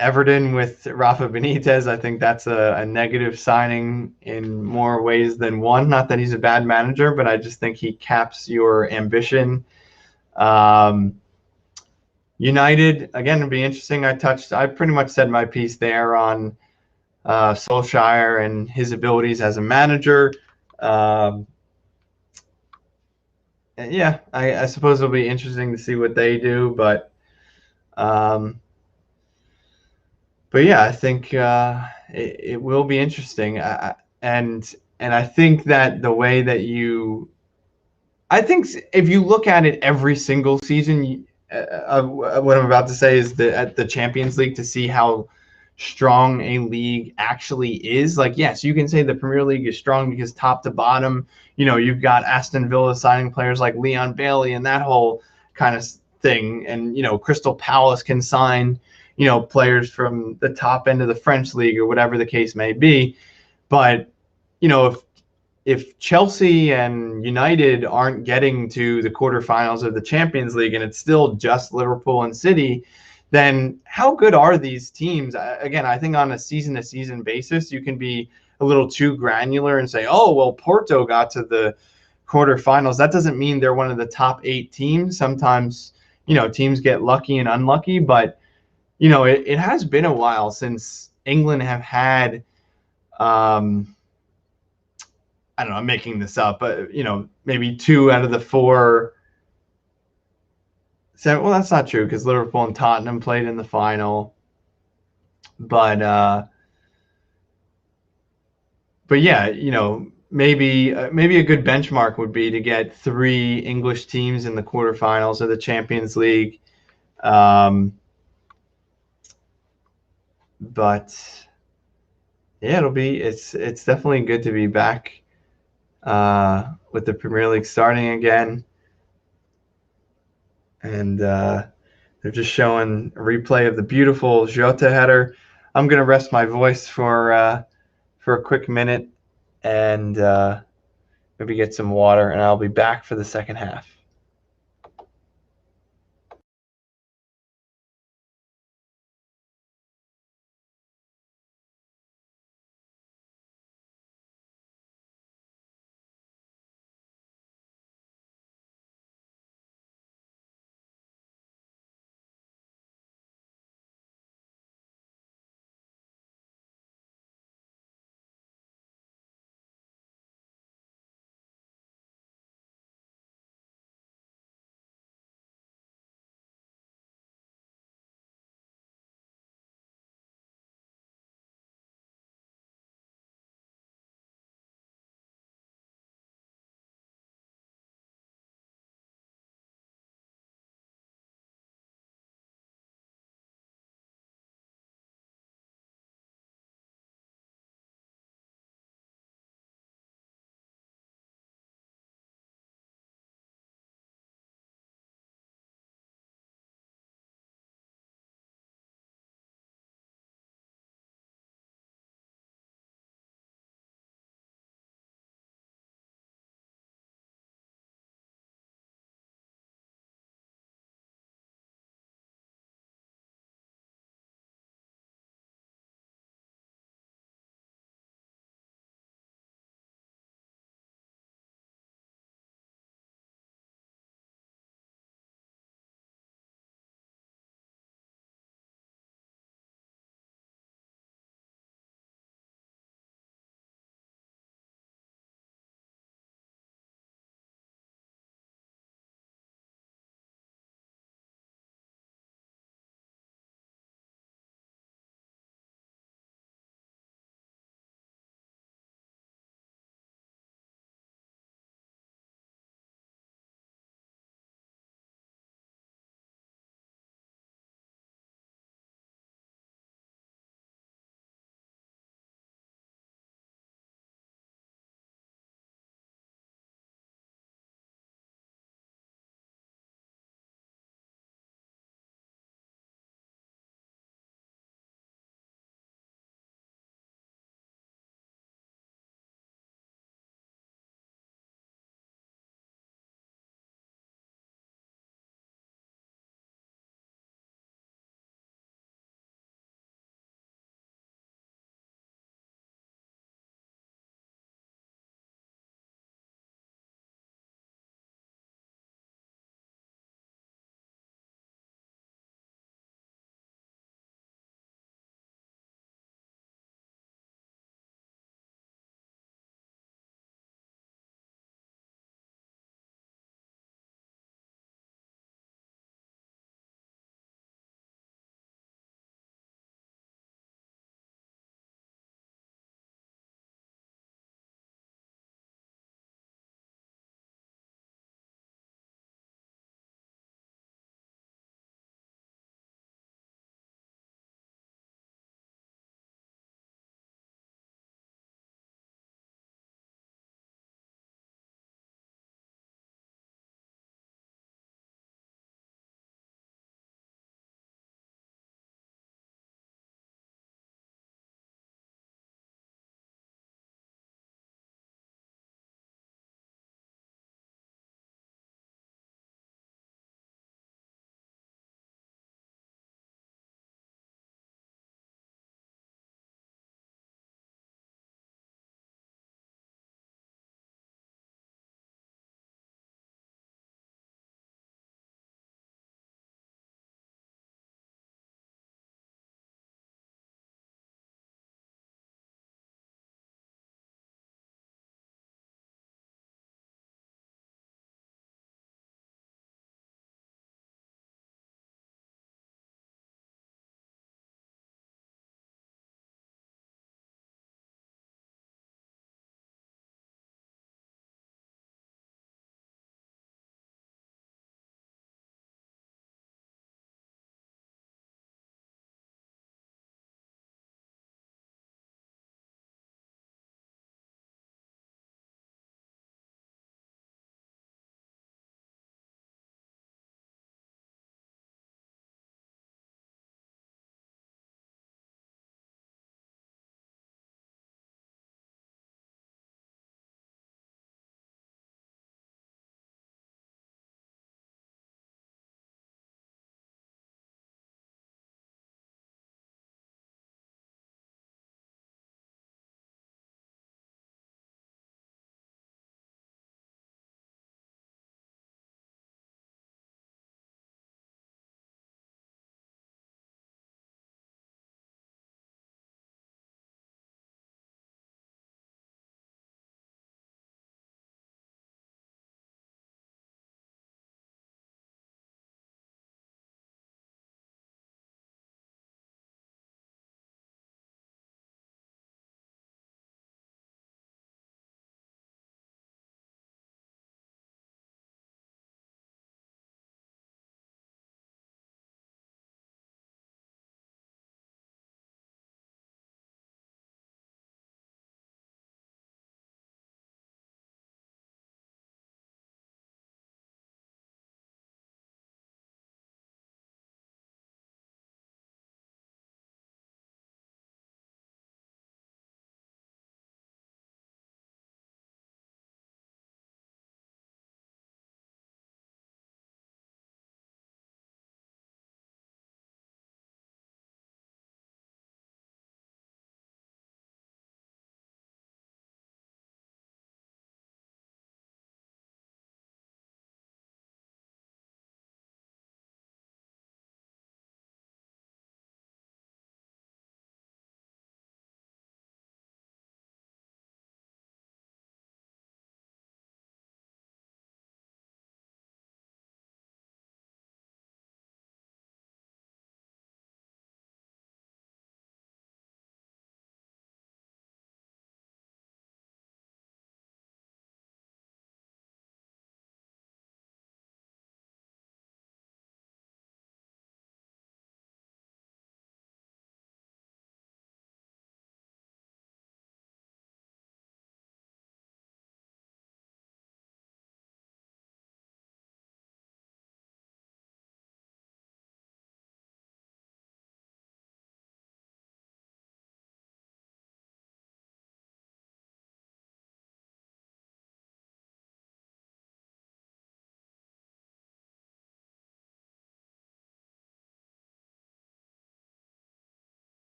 Everton with Rafa Benitez, I think that's a negative signing in more ways than one. Not that he's a bad manager, but I just think he caps your ambition. Um, United, again, it'd be interesting. I pretty much said my piece there on Solskjaer and his abilities as a manager. Um, yeah, I suppose it'll be interesting to see what they do, um, but yeah, I think it will be interesting. And I think that the way that I think if you look at it every single season, what I'm about to say is that at the Champions League to see how strong a league actually is. Like, yes, you can say the Premier League is strong because top to bottom, you've got Aston Villa signing players like Leon Bailey and that whole kind of thing. And, Crystal Palace can sign, players from the top end of the French league or whatever the case may be. But, if Chelsea and United aren't getting to the quarterfinals of the Champions League and it's still just Liverpool and City, then how good are these teams? Again, I think on a season-to-season basis, you can be a little too granular and say, oh, well, Porto got to the quarterfinals. That doesn't mean they're one of the top 8 teams. Sometimes, teams get lucky and unlucky, but, it has been a while since England have had I don't know, I'm making this up, but maybe 2 out of the 4. Well, that's not true because Liverpool and Tottenham played in the final. But yeah, maybe a good benchmark would be to get 3 English teams in the quarterfinals of the Champions League. But yeah, it's definitely good to be back with the Premier League starting again. And they're just showing a replay of the beautiful Jota header. I'm going to rest my voice for a quick minute and maybe get some water, and I'll be back for the second half.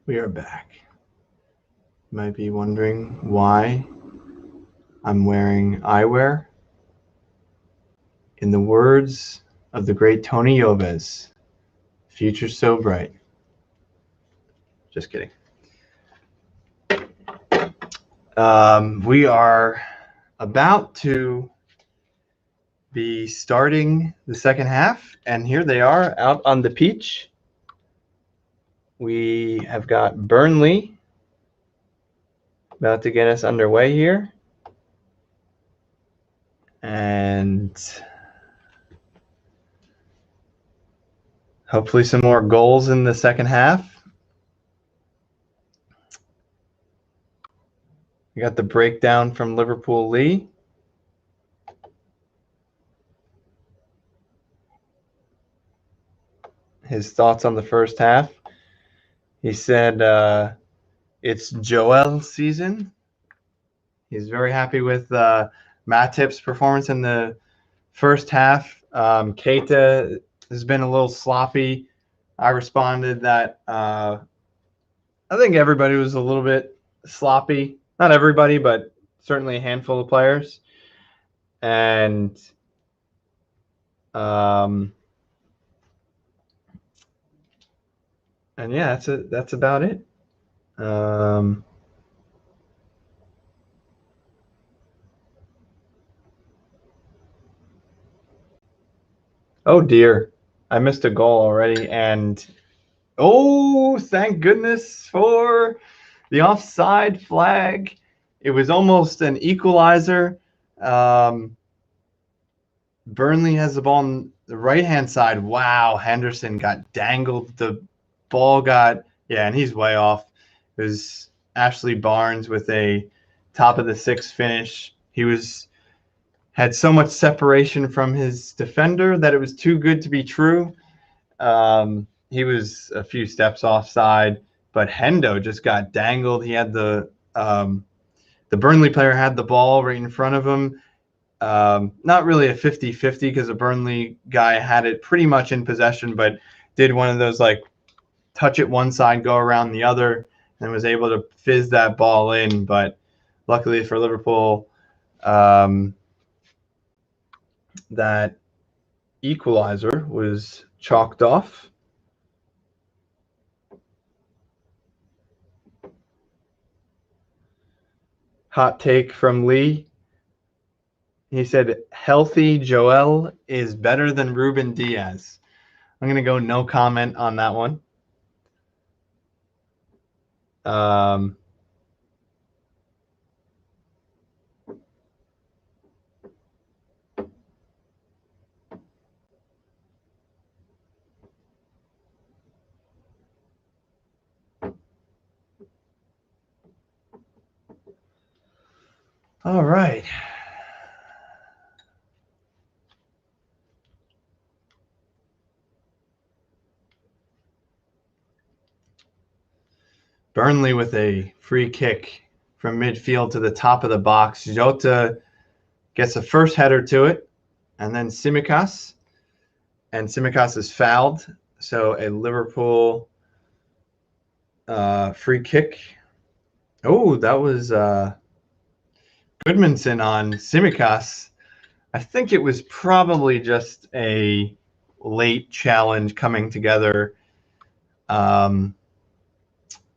We are back. You might be wondering why I'm wearing eyewear. In the words of the great Tony Yoves, future's so bright. Just kidding. We are about to be starting the second half, and here they are out on the pitch. We have got Burnley about to get us underway here. And hopefully some more goals in the second half. We got the breakdown from Liverpool Lee. His thoughts on the first half. He said it's Joel season. He's very happy with Matip's performance in the first half. Keita has been a little sloppy. I responded that I think everybody was a little bit sloppy. Not everybody, but certainly a handful of players. And yeah, that's about it. Oh dear, I missed a goal already, and oh, thank goodness for the offside flag. It was almost an equalizer. Burnley has the ball on the right-hand side. Wow, Henderson got dangled. The ball got, yeah, and he's way off. It was Ashley Barnes with a top-of-the-sixth finish. He had so much separation from his defender that it was too good to be true. He was a few steps offside, but Hendo just got dangled. He had the Burnley player had the ball right in front of him. Not really a 50-50 because the Burnley guy had it pretty much in possession, but did one of those like touch it one side, go around the other, and was able to fizz that ball in. But luckily for Liverpool, that equalizer was chalked off. Hot take from Lee. He said, healthy Joel is better than Ruben Diaz. I'm going to go no comment on that one. All right. Burnley with a free kick from midfield to the top of the box. Jota gets a first header to it, and then Tsimikas. And Tsimikas is fouled. So a Liverpool free kick. Oh, that was Goodmanson on Tsimikas. I think it was probably just a late challenge coming together.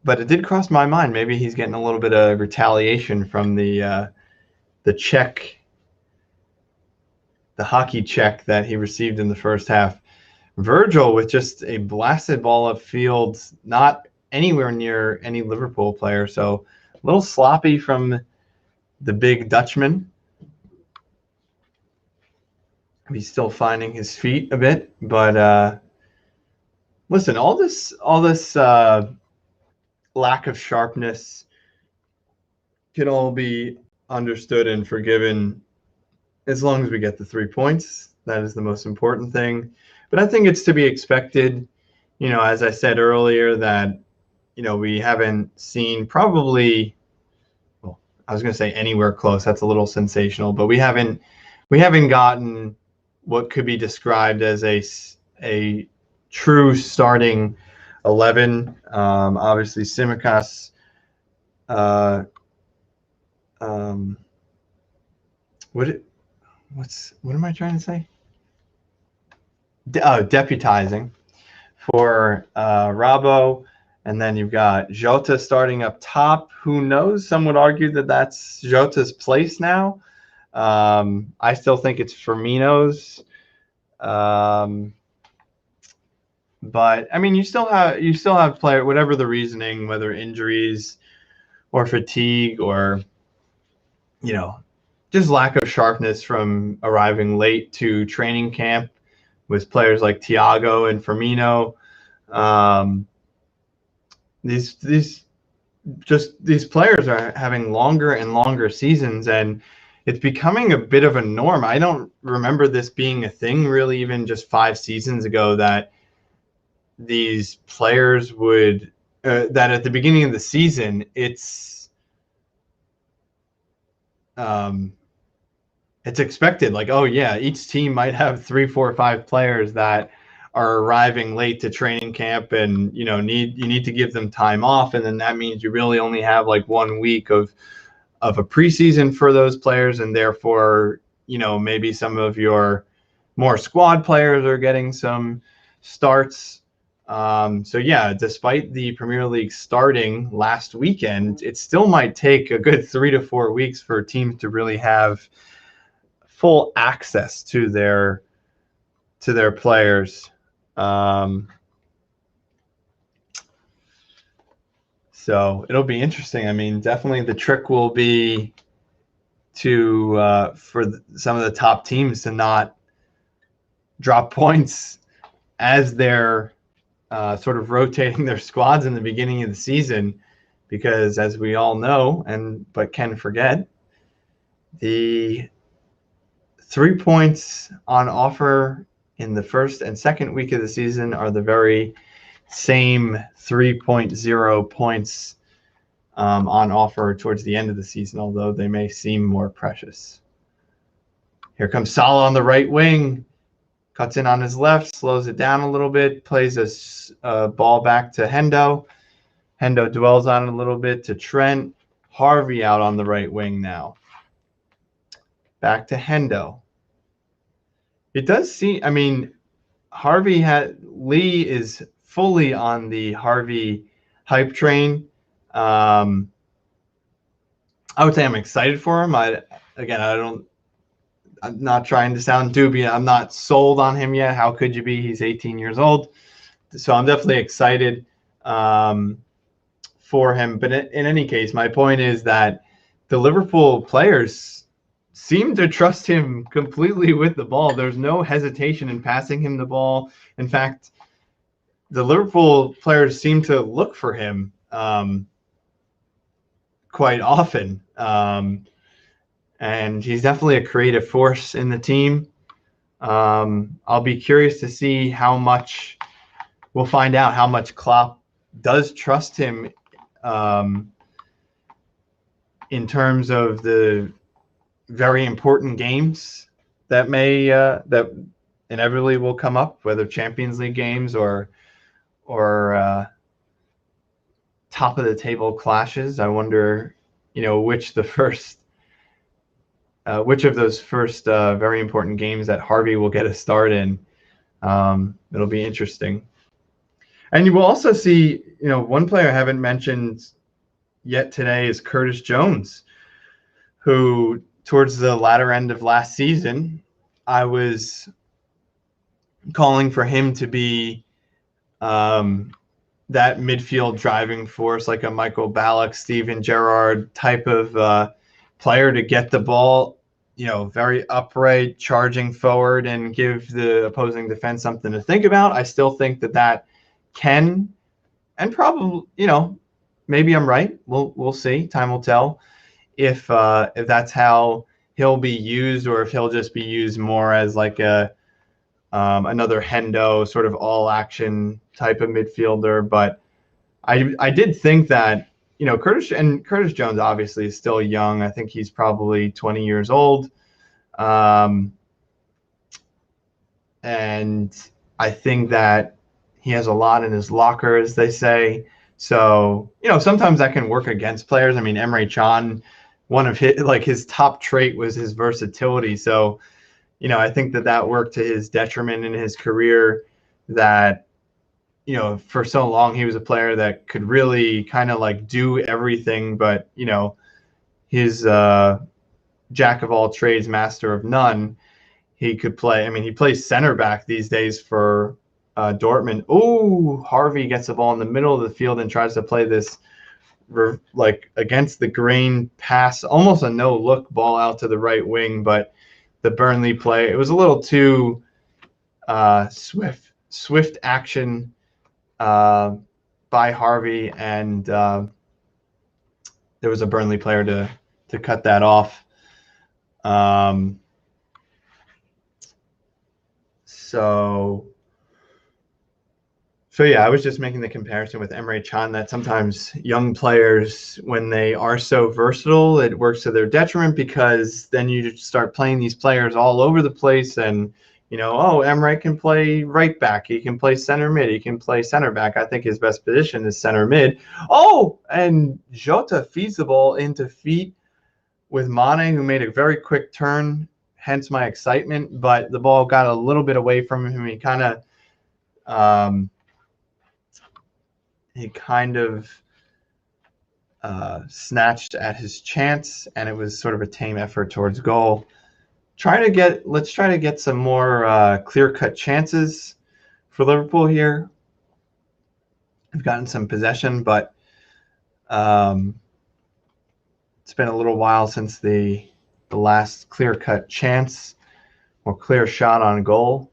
But it did cross my mind. Maybe he's getting a little bit of retaliation from the check, the hockey check that he received in the first half. Virgil with just a blasted ball upfield, not anywhere near any Liverpool player. So a little sloppy from the big Dutchman. He's still finding his feet a bit, but listen, all this lack of sharpness can all be understood and forgiven as long as we get the 3 points. That is the most important thing. But I think it's to be expected, as I said earlier, that, we haven't seen probably, well, I was going to say anywhere close. That's a little sensational, but we haven't gotten what could be described as a true starting 11. Obviously, Tsimikas. What am I trying to say? Deputizing for Rabo. And then you've got Jota starting up top. Who knows? Some would argue that that's Jota's place now. I still think it's Firmino's. But I mean, you still have player, whatever the reasoning, whether injuries or fatigue or just lack of sharpness from arriving late to training camp with players like Thiago and Firmino. These players are having longer and longer seasons, and it's becoming a bit of a norm. I don't remember this being a thing really even just 5 seasons ago, that these players would that at the beginning of the season it's expected, like, oh yeah, each team might have 3, 4, 5 players that are arriving late to training camp, and you need to give them time off, and then that means you really only have like 1 week of a preseason for those players, and therefore maybe some of your more squad players are getting some starts. So yeah, despite the Premier League starting last weekend, it still might take a good 3 to 4 weeks for teams to really have full access to their players. So it'll be interesting. I mean, definitely the trick will be to for some of the top teams to not drop points as they're sort of rotating their squads in the beginning of the season, because as we all know, but can forget, the 3 points on offer in the first and second week of the season are the very same 3.0 points on offer towards the end of the season, although they may seem more precious. Here comes Salah on the right wing, cuts in on his left, slows it down a little bit, plays a ball back to Hendo. Hendo dwells on it a little bit to Trent. Harvey out on the right wing now. Back to Hendo. It does seem, I mean, Lee is fully on the Harvey hype train. I would say I'm excited for him. I'm not trying to sound dubious. I'm not sold on him yet. How could you be? He's 18 years old. So I'm definitely excited for him. But in any case, my point is that the Liverpool players seem to trust him completely with the ball. There's no hesitation in passing him the ball. In fact, the Liverpool players seem to look for him quite often. And he's definitely a creative force in the team. I'll be curious to see how much we'll find out how much Klopp does trust him in terms of the very important games that that inevitably will come up, whether Champions League games or top of the table clashes. I wonder, which of those first very important games that Harvey will get a start in. It'll be interesting. And you will also see, one player I haven't mentioned yet today is Curtis Jones, who towards the latter end of last season, I was calling for him to be that midfield driving force, like a Michael Ballack, Steven Gerrard type of player, to get the ball, very upright, charging forward and give the opposing defense something to think about. I still think that can, and probably, maybe I'm right. We'll see. Time will tell if that's how he'll be used, or if he'll just be used more as like another Hendo sort of all action type of midfielder. But I did think that, Curtis Jones obviously is still young. I think he's probably 20 years old. And I think that He has a lot in his locker, as they say. So, sometimes that can work against players. I mean, Emre Can, one of his top trait was his versatility. So, I think that worked to his detriment in his career, that, for so long he was a player that could really kind of like do everything, but, his jack of all trades, master of none. He could play. I mean, he plays center back these days for Dortmund. Oh, Harvey gets the ball in the middle of the field and tries to play this like against the grain pass, almost a no-look ball out to the right wing, but the Burnley play, it was a little too swift action by Harvey, and there was a Burnley player to cut that off. So yeah, I was just making the comparison with Emre Can that sometimes young players, when they are so versatile, it works to their detriment, because then you start playing these players all over the place, and Emre can play right back, he can play center mid, he can play center back. I think his best position is center mid. Oh, and Jota feeds the ball into feet with Mane, who made a very quick turn, hence my excitement, but the ball got a little bit away from him. He kind of snatched at his chance, and it was sort of a tame effort towards goal. Let's try to get some more clear-cut chances for Liverpool here. We've gotten some possession, but it's been a little while since the last clear-cut chance or clear shot on goal.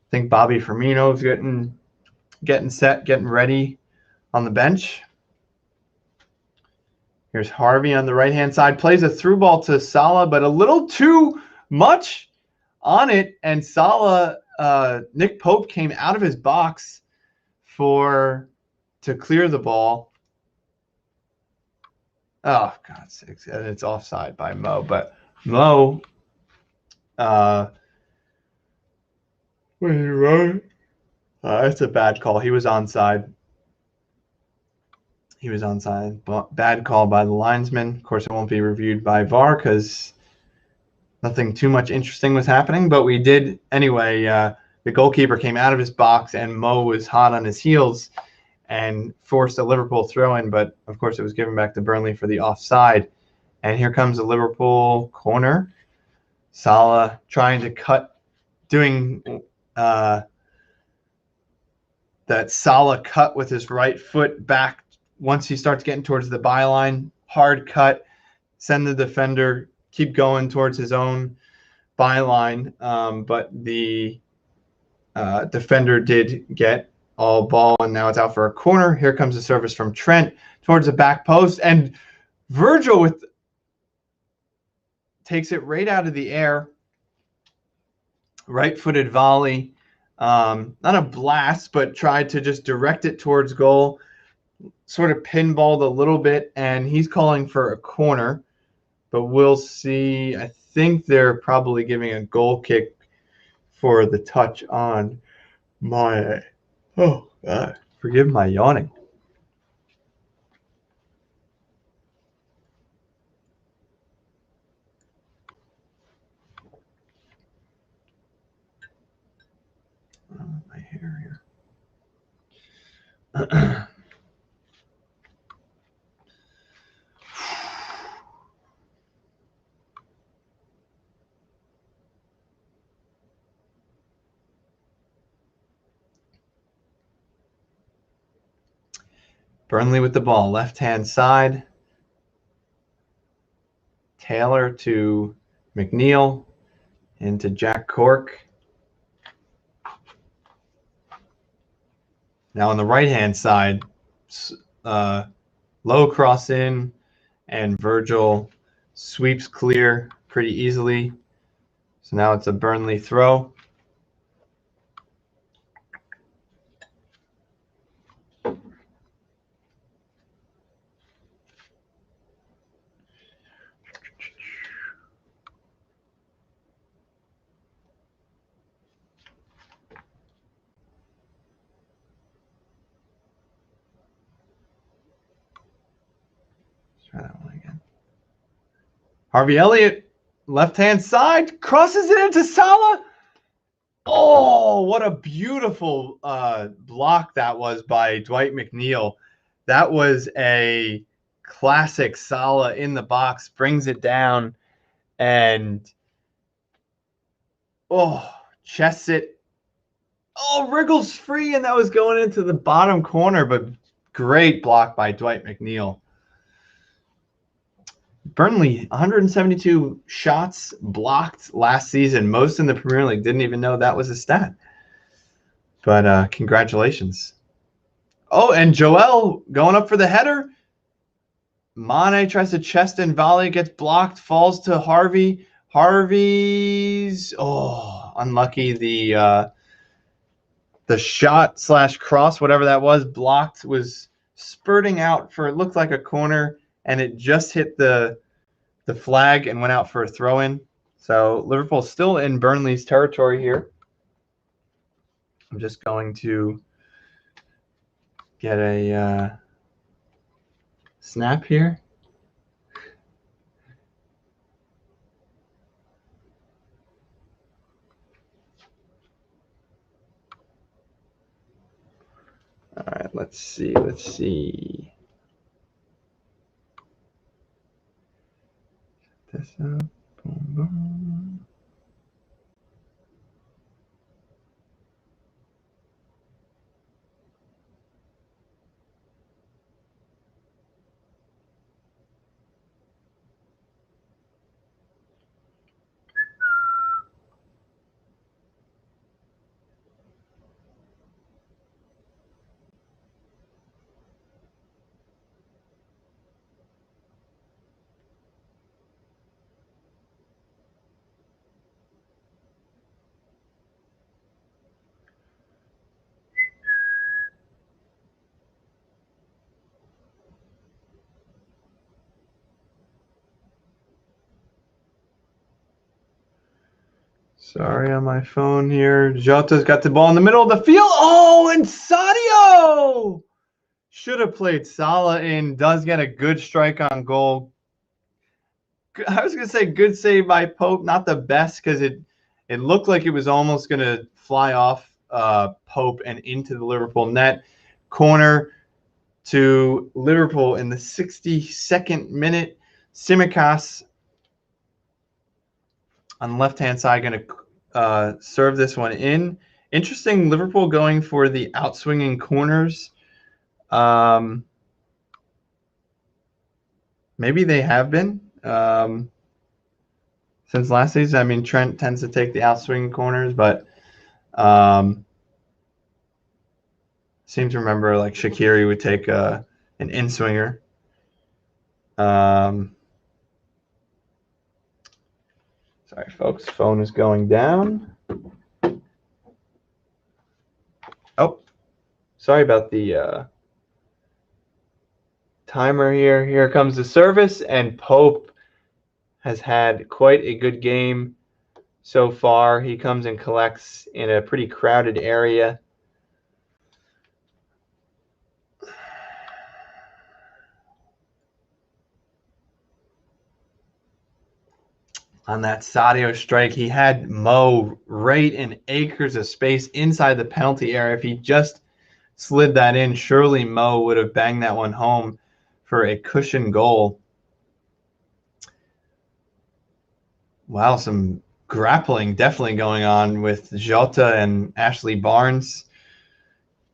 I think Bobby Firmino's getting set, getting ready on the bench. Here's Harvey on the right-hand side. Plays a through ball to Salah, but a little too much on it. And Salah, Nick Pope came out of his box to clear the ball. Oh, God's sakes. And it's offside by Mo. But Mo, wait, right? It's a bad call. He was onside. Bad call by the linesman. Of course, it won't be reviewed by VAR because nothing too much interesting was happening. But we did anyway. The goalkeeper came out of his box, and Mo was hot on his heels and forced a Liverpool throw-in. But of course, it was given back to Burnley for the offside. And here comes a Liverpool corner. Salah trying to cut, doing that Salah cut with his right foot back. Once he starts getting towards the byline, hard cut, send the defender, keep going towards his own byline. But the defender did get all ball, and now it's out for a corner. Here comes a service from Trent towards the back post, and Virgil takes it right out of the air. Right-footed volley. Not a blast, but tried to just direct it towards goal. Sort of pinballed a little bit, and he's calling for a corner, but we'll see. I think they're probably giving a goal kick for the touch on my. Oh, God. Forgive my yawning. My hair here. Burnley with the ball, left-hand side. Taylor to McNeil, into Jack Cork. Now on the right-hand side, low cross in, and Virgil sweeps clear pretty easily. So now it's a Burnley throw. Try that one again. Harvey Elliott, left-hand side, crosses it into Salah. Oh, what a beautiful block that was by Dwight McNeil. That was a classic Salah in the box, brings it down, and chests it. Oh, wriggles free, and that was going into the bottom corner, but great block by Dwight McNeil. Burnley, 172 shots blocked last season. Most in the Premier League. Didn't even know that was a stat. But congratulations. Oh, and Joel going up for the header. Mane tries to chest and volley, gets blocked, falls to Harvey. Harvey's unlucky. The shot / cross, whatever that was, blocked, was spurting out for, it looked like a corner, and it just hit the flag and went out for a throw-in. So Liverpool still in Burnley's territory here. I'm just going to get a snap here. All right, let's see. This up. Boom, boom. Sorry on my phone here. Jota's got the ball in the middle of the field. Oh, and Sadio should have played Salah in. Does get a good strike on goal. I was going to say good save by Pope. Not the best, because it looked like it was almost going to fly off Pope and into the Liverpool net. Corner to Liverpool in the 62nd minute. Tsimikas on the left-hand side going to serve this one in. Interesting, Liverpool going for the outswinging corners. Maybe they have been since last season. I mean, Trent tends to take the outswinging corners, but seem to remember like Shaqiri would take an in-swinger. Sorry, folks. Phone is going down. Oh, sorry about the timer here. Here comes the service, and Pope has had quite a good game so far. He comes and collects in a pretty crowded area. On that Sadio strike, he had Mo right in acres of space inside the penalty area. If he just slid that in, surely Mo would have banged that one home for a cushion goal. Wow, some grappling definitely going on with Jota and Ashley Barnes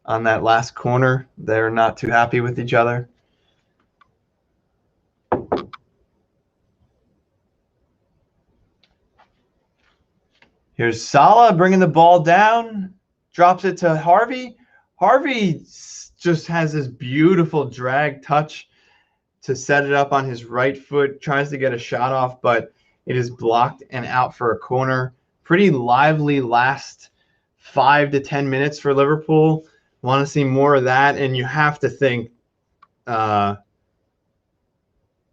on that last corner. They're not too happy with each other. Here's Salah bringing the ball down, drops it to Harvey. Harvey just has this beautiful drag touch to set it up on his right foot, tries to get a shot off, but it is blocked and out for a corner. Pretty lively last 5 to 10 minutes for Liverpool. Want to see more of that, and you have to think, as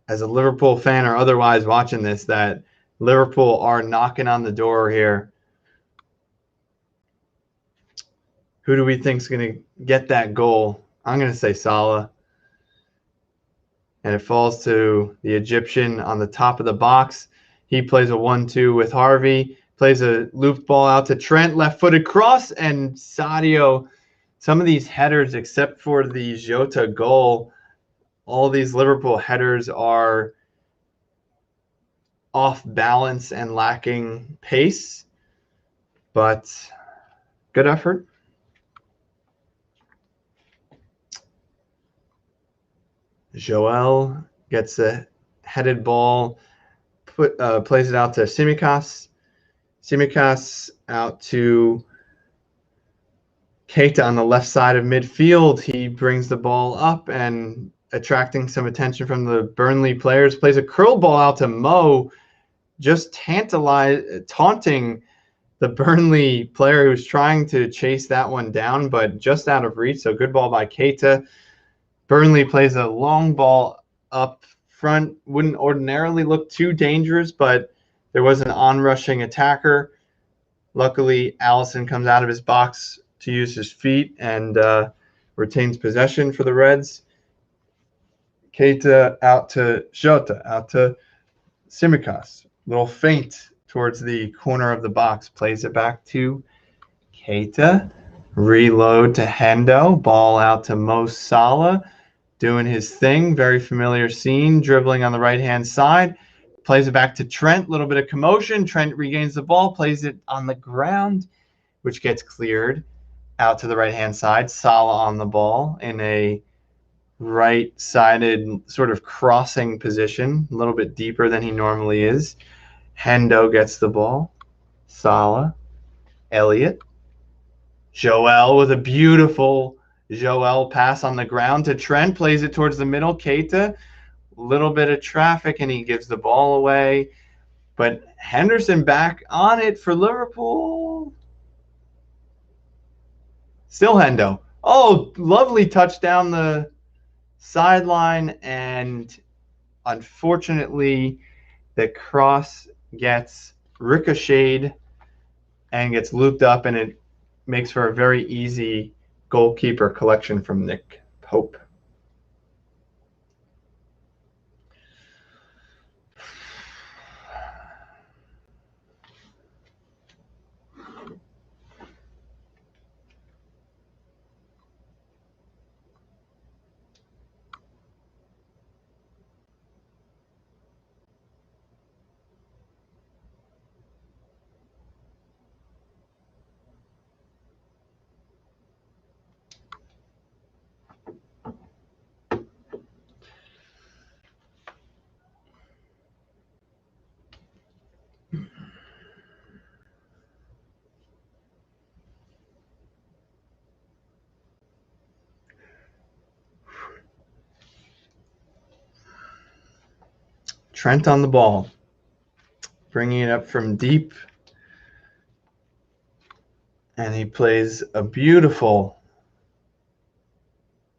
a Liverpool fan or otherwise watching this, that Liverpool are knocking on the door here. Who do we think is going to get that goal? I'm going to say Salah. and it falls to the Egyptian on the top of the box. He plays a 1-2 with Harvey, plays a looped ball out to Trent, left-footed cross, and Sadio. Some of these headers, except for the Jota goal, all these Liverpool headers are off balance and lacking pace, but good effort. Joel gets a headed ball, plays it out to Tsimikas. Tsimikas out to Keita on the left side of midfield. He brings the ball up and attracting some attention from the Burnley players. Plays a curl ball out to Mo, just taunting the Burnley player who's trying to chase that one down, but just out of reach. So good ball by Keita. Burnley plays a long ball up front. Wouldn't ordinarily look too dangerous, but there was an onrushing attacker. Luckily, Allison comes out of his box to use his feet and retains possession for the Reds. Keita out to Jota, out to Tsimikas. Little feint towards the corner of the box. Plays it back to Keita. Reload to Hendo. Ball out to Mo Salah. Doing his thing. Very familiar scene. Dribbling on the right-hand side. Plays it back to Trent. Little bit of commotion. Trent regains the ball. Plays it on the ground, which gets cleared out to the right-hand side. Salah on the ball in a right-sided sort of crossing position. A little bit deeper than he normally is. Hendo gets the ball. Salah. Elliott. Joel with a beautiful Joel pass on the ground to Trent. Plays it towards the middle. Keita. Little bit of traffic and he gives the ball away. But Henderson back on it for Liverpool. Still Hendo. Oh, lovely touch down the sideline. And unfortunately, the cross gets ricocheted and gets looped up, and it makes for a very easy goalkeeper collection from Nick Pope. Trent on the ball, bringing it up from deep, and he plays a beautiful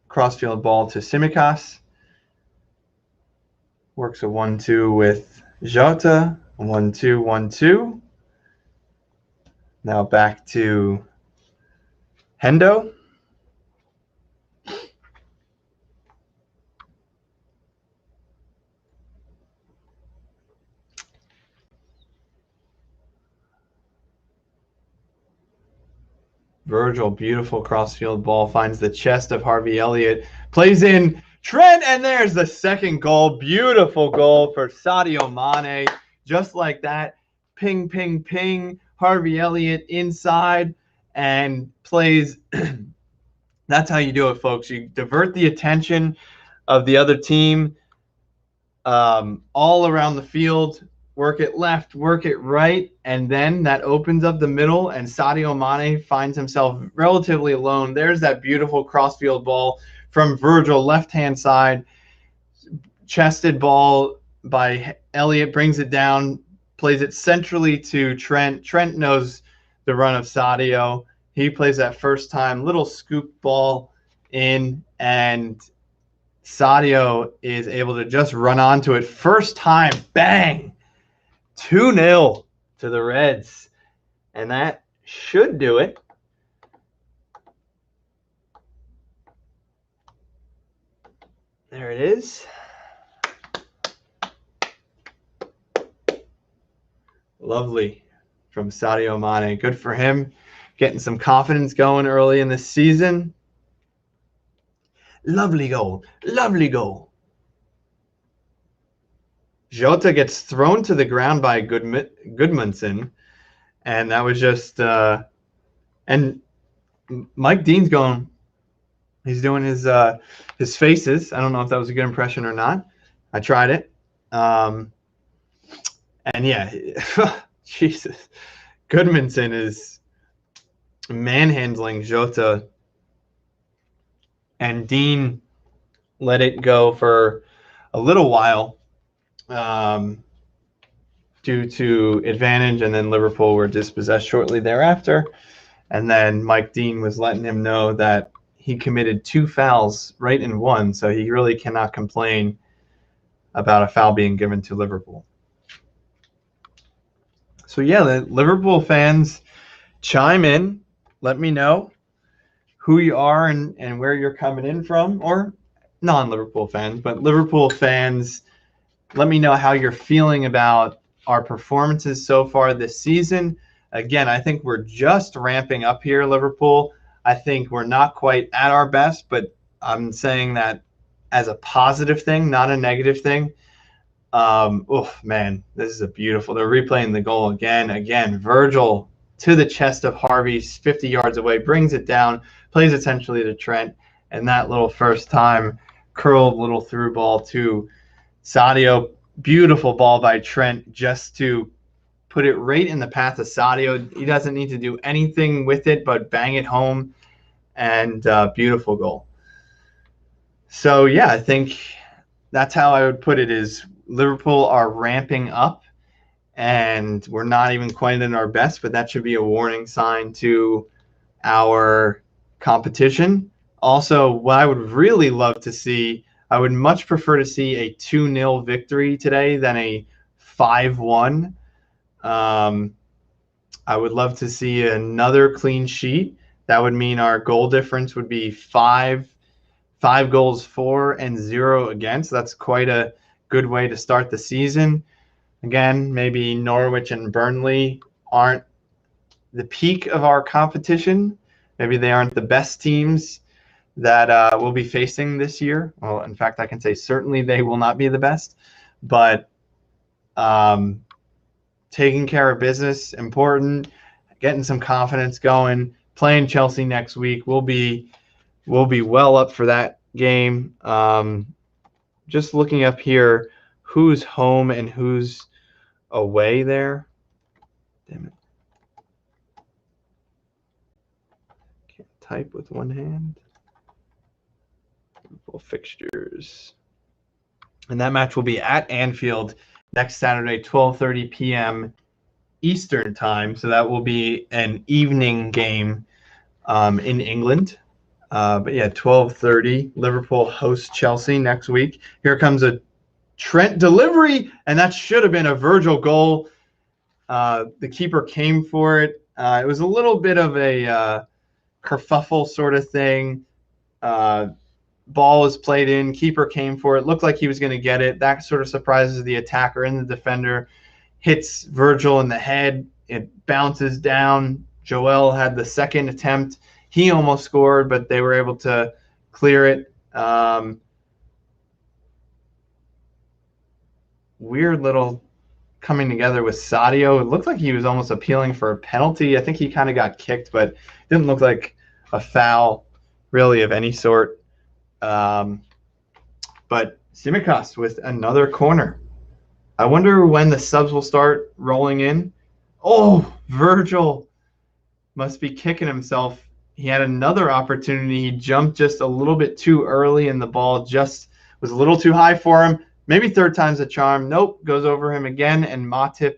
crossfield ball to Tsimikas. Works a 1-2 with Jota, 1-2, 1-2. Now back to Hendo. Virgil, beautiful crossfield ball, finds the chest of Harvey Elliott, plays in Trent, and there's the second goal. Beautiful goal for Sadio Mane. Just like that, ping, ping, ping. Harvey Elliott inside and plays. That's how you do it, folks. You divert the attention of the other team all around the field. Work it left, work it right, and then that opens up the middle, and Sadio Mane finds himself relatively alone. There's that beautiful crossfield ball from Virgil, left-hand side. Chested ball by Elliott, brings it down, plays it centrally to Trent. Trent knows the run of Sadio. He plays that first time, little scoop ball in, and Sadio is able to just run onto it. First time, bang! 2-0 to the Reds, and that should do it. There it is. Lovely from Sadio Mane. Good for him. Getting some confidence going early in the season. Lovely goal. Lovely goal. Jota gets thrown to the ground by Goodmanson. And that was just and Mike Dean's going. He's doing his faces. I don't know if that was a good impression or not. I tried it. And yeah, Jesus. Goodmanson is manhandling Jota. And Dean let it go for a little while due to advantage, and then Liverpool were dispossessed shortly thereafter. And then Mike Dean was letting him know that he committed 2 fouls right in one, so he really cannot complain about a foul being given to Liverpool. So yeah, the Liverpool fans, chime in. Let me know who you are and where you're coming in from, or non-Liverpool fans, but Liverpool fans, let me know how you're feeling about our performances so far this season. Again, I think we're just ramping up here, Liverpool. I think we're not quite at our best, but I'm saying that as a positive thing, not a negative thing. Oh, man, this is a beautiful. They're replaying the goal again. Again, Virgil to the chest of Harvey, 50 yards away, brings it down, plays essentially to Trent, and that little first time curled little through ball to Sadio. Beautiful ball by Trent just to put it right in the path of Sadio. He doesn't need to do anything with it but bang it home, and beautiful goal. So, yeah, I think that's how I would put it is Liverpool are ramping up, and we're not even quite at our best, but that should be a warning sign to our competition. Also, what I would really love to see, I would much prefer to see a 2-0 victory today than a 5-1. I would love to see another clean sheet. That would mean our goal difference would be 5 goals for and 0 against. That's quite a good way to start the season. Again, maybe Norwich and Burnley aren't the peak of our competition. Maybe they aren't the best teams that we'll be facing this year. Well, in fact, I can say certainly they will not be the best. But taking care of business, important, getting some confidence going, playing Chelsea next week. We'll be well up for that game. Just looking up here, who's home and who's away there. Damn it. Can't type with one hand. Liverpool fixtures. And that match will be at Anfield next Saturday, 12:30 p.m. Eastern time. So that will be an evening game in England. But yeah, 12:30. Liverpool hosts Chelsea next week. Here comes a Trent delivery, and that should have been a Virgil goal. The keeper came for it. It was a little bit of a kerfuffle sort of thing. Ball was played in. Keeper came for it. Looked like he was going to get it. That sort of surprises the attacker and the defender. Hits Virgil in the head. It bounces down. Joel had the second attempt. He almost scored, but they were able to clear it. Weird little coming together with Sadio. It looked like he was almost appealing for a penalty. I think he kind of got kicked, but it didn't look like a foul really of any sort. But Tsimikas with another corner. I wonder when the subs will start rolling in. Oh, Virgil must be kicking himself. He had another opportunity. He jumped just a little bit too early, and the ball just was a little too high for him. Maybe third time's a charm. Nope, goes over him again, and Matip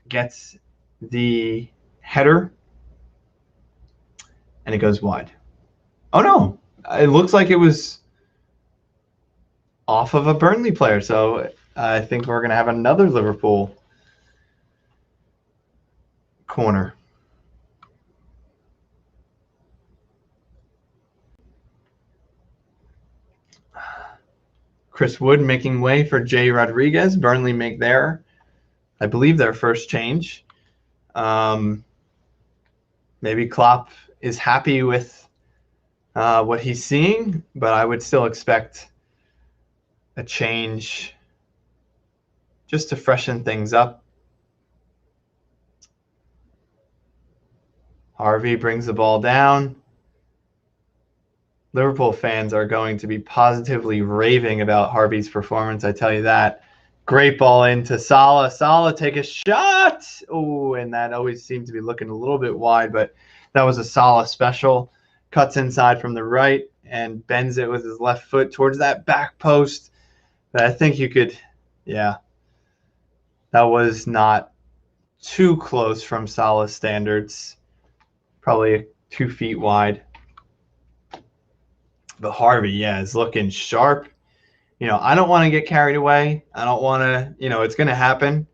gets the header, and it goes wide. Oh, no. It looks like it was off of a Burnley player, so I think we're going to have another Liverpool corner. Chris Wood making way for Jay Rodriguez. Burnley make their I believe, their first change. Maybe Klopp is happy with what he's seeing, but I would still expect a change just to freshen things up. Harvey brings the ball down. Liverpool fans are going to be positively raving about Harvey's performance, I tell you that. Great ball into Salah. Salah, take a shot. Oh, and that always seemed to be looking a little bit wide, but that was a Salah special. Cuts inside from the right and bends it with his left foot towards that back post. But I think you could, yeah, that was not too close from Salah's standards. Probably 2 feet wide. But Harvey, yeah, is looking sharp. I don't want to get carried away. I don't want to, it's going to happen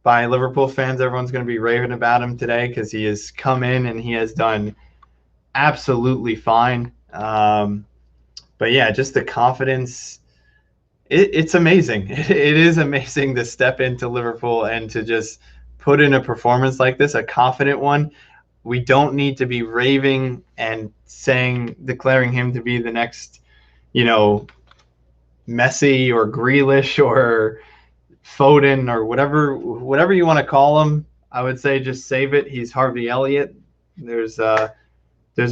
by Liverpool fans. Everyone's going to be raving about him today because he has come in and he has done absolutely fine. But yeah, just the confidence. It's amazing. It is amazing to step into Liverpool and to just put in a performance like this, a confident one. We don't need to be raving and declaring him to be the next, Messi or Grealish or Foden or whatever you want to call him. I would say just save it. He's Harvey Elliott. There's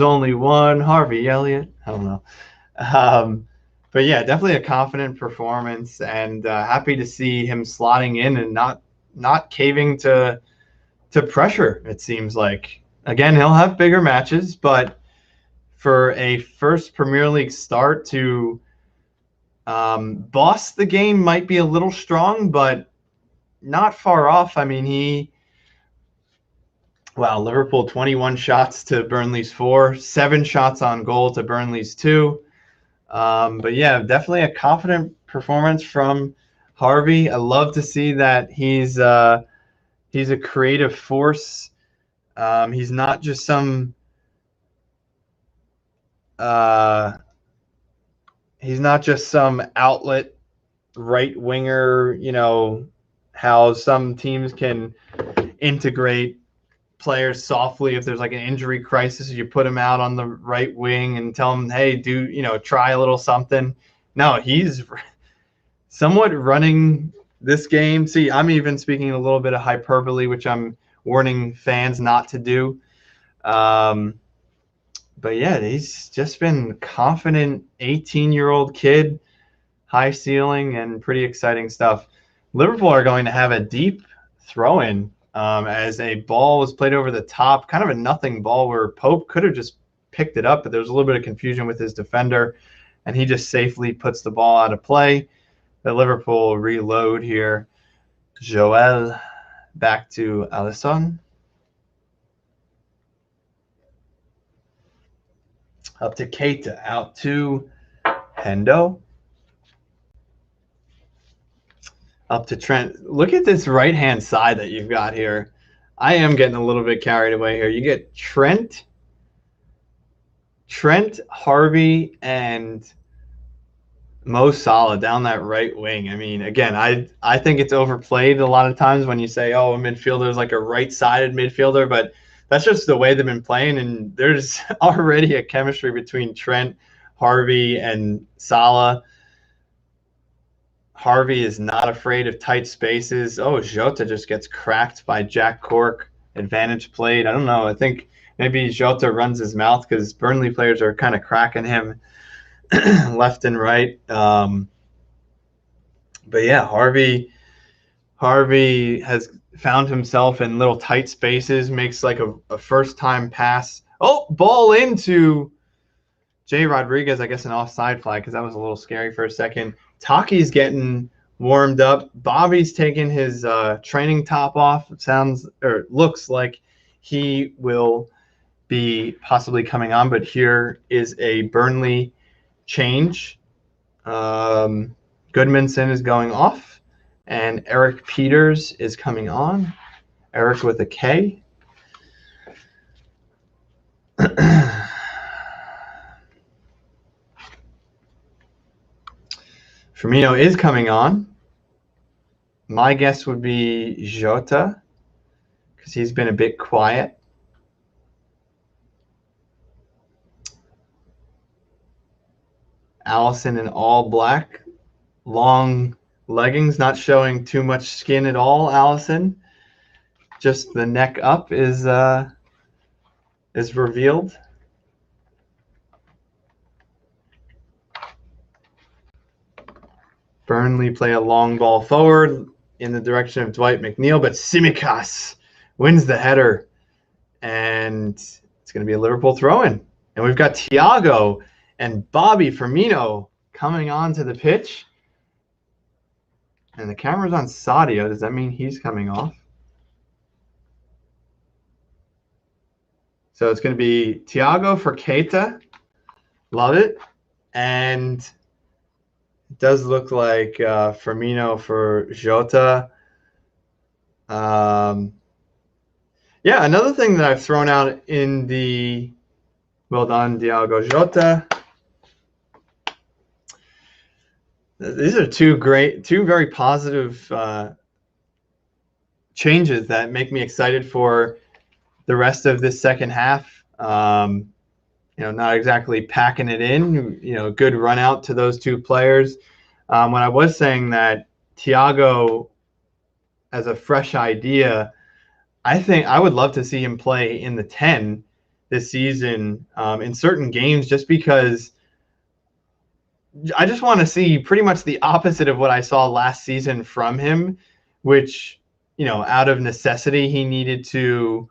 only one Harvey Elliott. I don't know. But yeah, definitely a confident performance, and happy to see him slotting in and not caving to pressure. It seems like, again, he'll have bigger matches, but for a first Premier League start to boss the game might be a little strong, but not far off. I mean, Liverpool 21 shots to Burnley's 4, 7 shots on goal to Burnley's 2. But yeah, definitely a confident performance from Harvey. I love to see that he's a creative force. He's not just some outlet right winger, how some teams can integrate players softly. If there's like an injury crisis, you put him out on the right wing and tell him, hey, try a little something. No, he's somewhat running this game. See, I'm even speaking a little bit of hyperbole, which I'm warning fans not to do. But yeah, he's just been confident 18-year-old kid, high ceiling, and pretty exciting stuff. Liverpool are going to have a deep throw-in as a ball was played over the top, kind of a nothing ball where Pope could have just picked it up, but there was a little bit of confusion with his defender, and he just safely puts the ball out of play. The Liverpool reload here. Joel back to Alisson. Up to Keita, out to Hendo. Up to Trent. Look at this right-hand side that you've got here. I am getting a little bit carried away here. You get Trent, Harvey, and Mo Salah down that right wing. I mean, again, I think it's overplayed a lot of times when you say, oh, a midfielder is like a right-sided midfielder, but that's just the way they've been playing, and there's already a chemistry between Trent, Harvey, and Salah. Harvey is not afraid of tight spaces. Oh, Jota just gets cracked by Jack Cork. Advantage played. I don't know. I think maybe Jota runs his mouth because Burnley players are kind of cracking him left and right. But yeah, Harvey has found himself in little tight spaces, makes like a first-time pass. Oh, ball into Jay Rodriguez, I guess an offside flag because that was a little scary for a second. Taki's getting warmed up. Bobby's taking his training top off. Looks like he will be possibly coming on, but here is a Burnley change. Goodmanson is going off. And Eric Peters is coming on. Eric with a K. Firmino is coming on. My guess would be Jota, because he's been a bit quiet. Allison in all black, long leggings, not showing too much skin at all. Allison, just the neck up is revealed. Burnley play a long ball forward in the direction of Dwight McNeil, but Tsimikas wins the header, and it's going to be a Liverpool throw-in. And we've got Thiago and Bobby Firmino coming onto the pitch. And the camera's on Sadio. Does that mean he's coming off? So it's going to be Thiago for Keita. Love it. And it does look like Firmino for Jota. Yeah, another thing that I've thrown out in the well done, Diogo Jota. These are two very positive changes that make me excited for the rest of this second half. Not exactly packing it in. Good run out to those two players. When I was saying that Thiago as a fresh idea, I think I would love to see him play in the 10 this season in certain games, just because I just want to see pretty much the opposite of what I saw last season from him, which, out of necessity, he needed to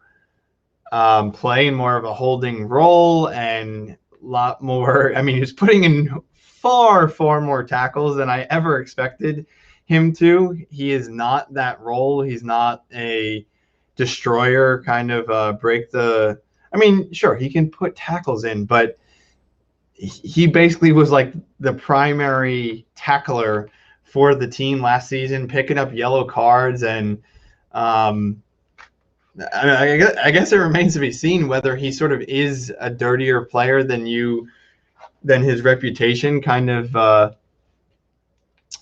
play in more of a holding role and a lot more. I mean, he was putting in far, far more tackles than I ever expected him to. He is not that role. He's not a destroyer, kind of break the. I mean, sure, he can put tackles in, but he basically was like the primary tackler for the team last season, picking up yellow cards. And I guess it remains to be seen whether he sort of is a dirtier player than his reputation kind of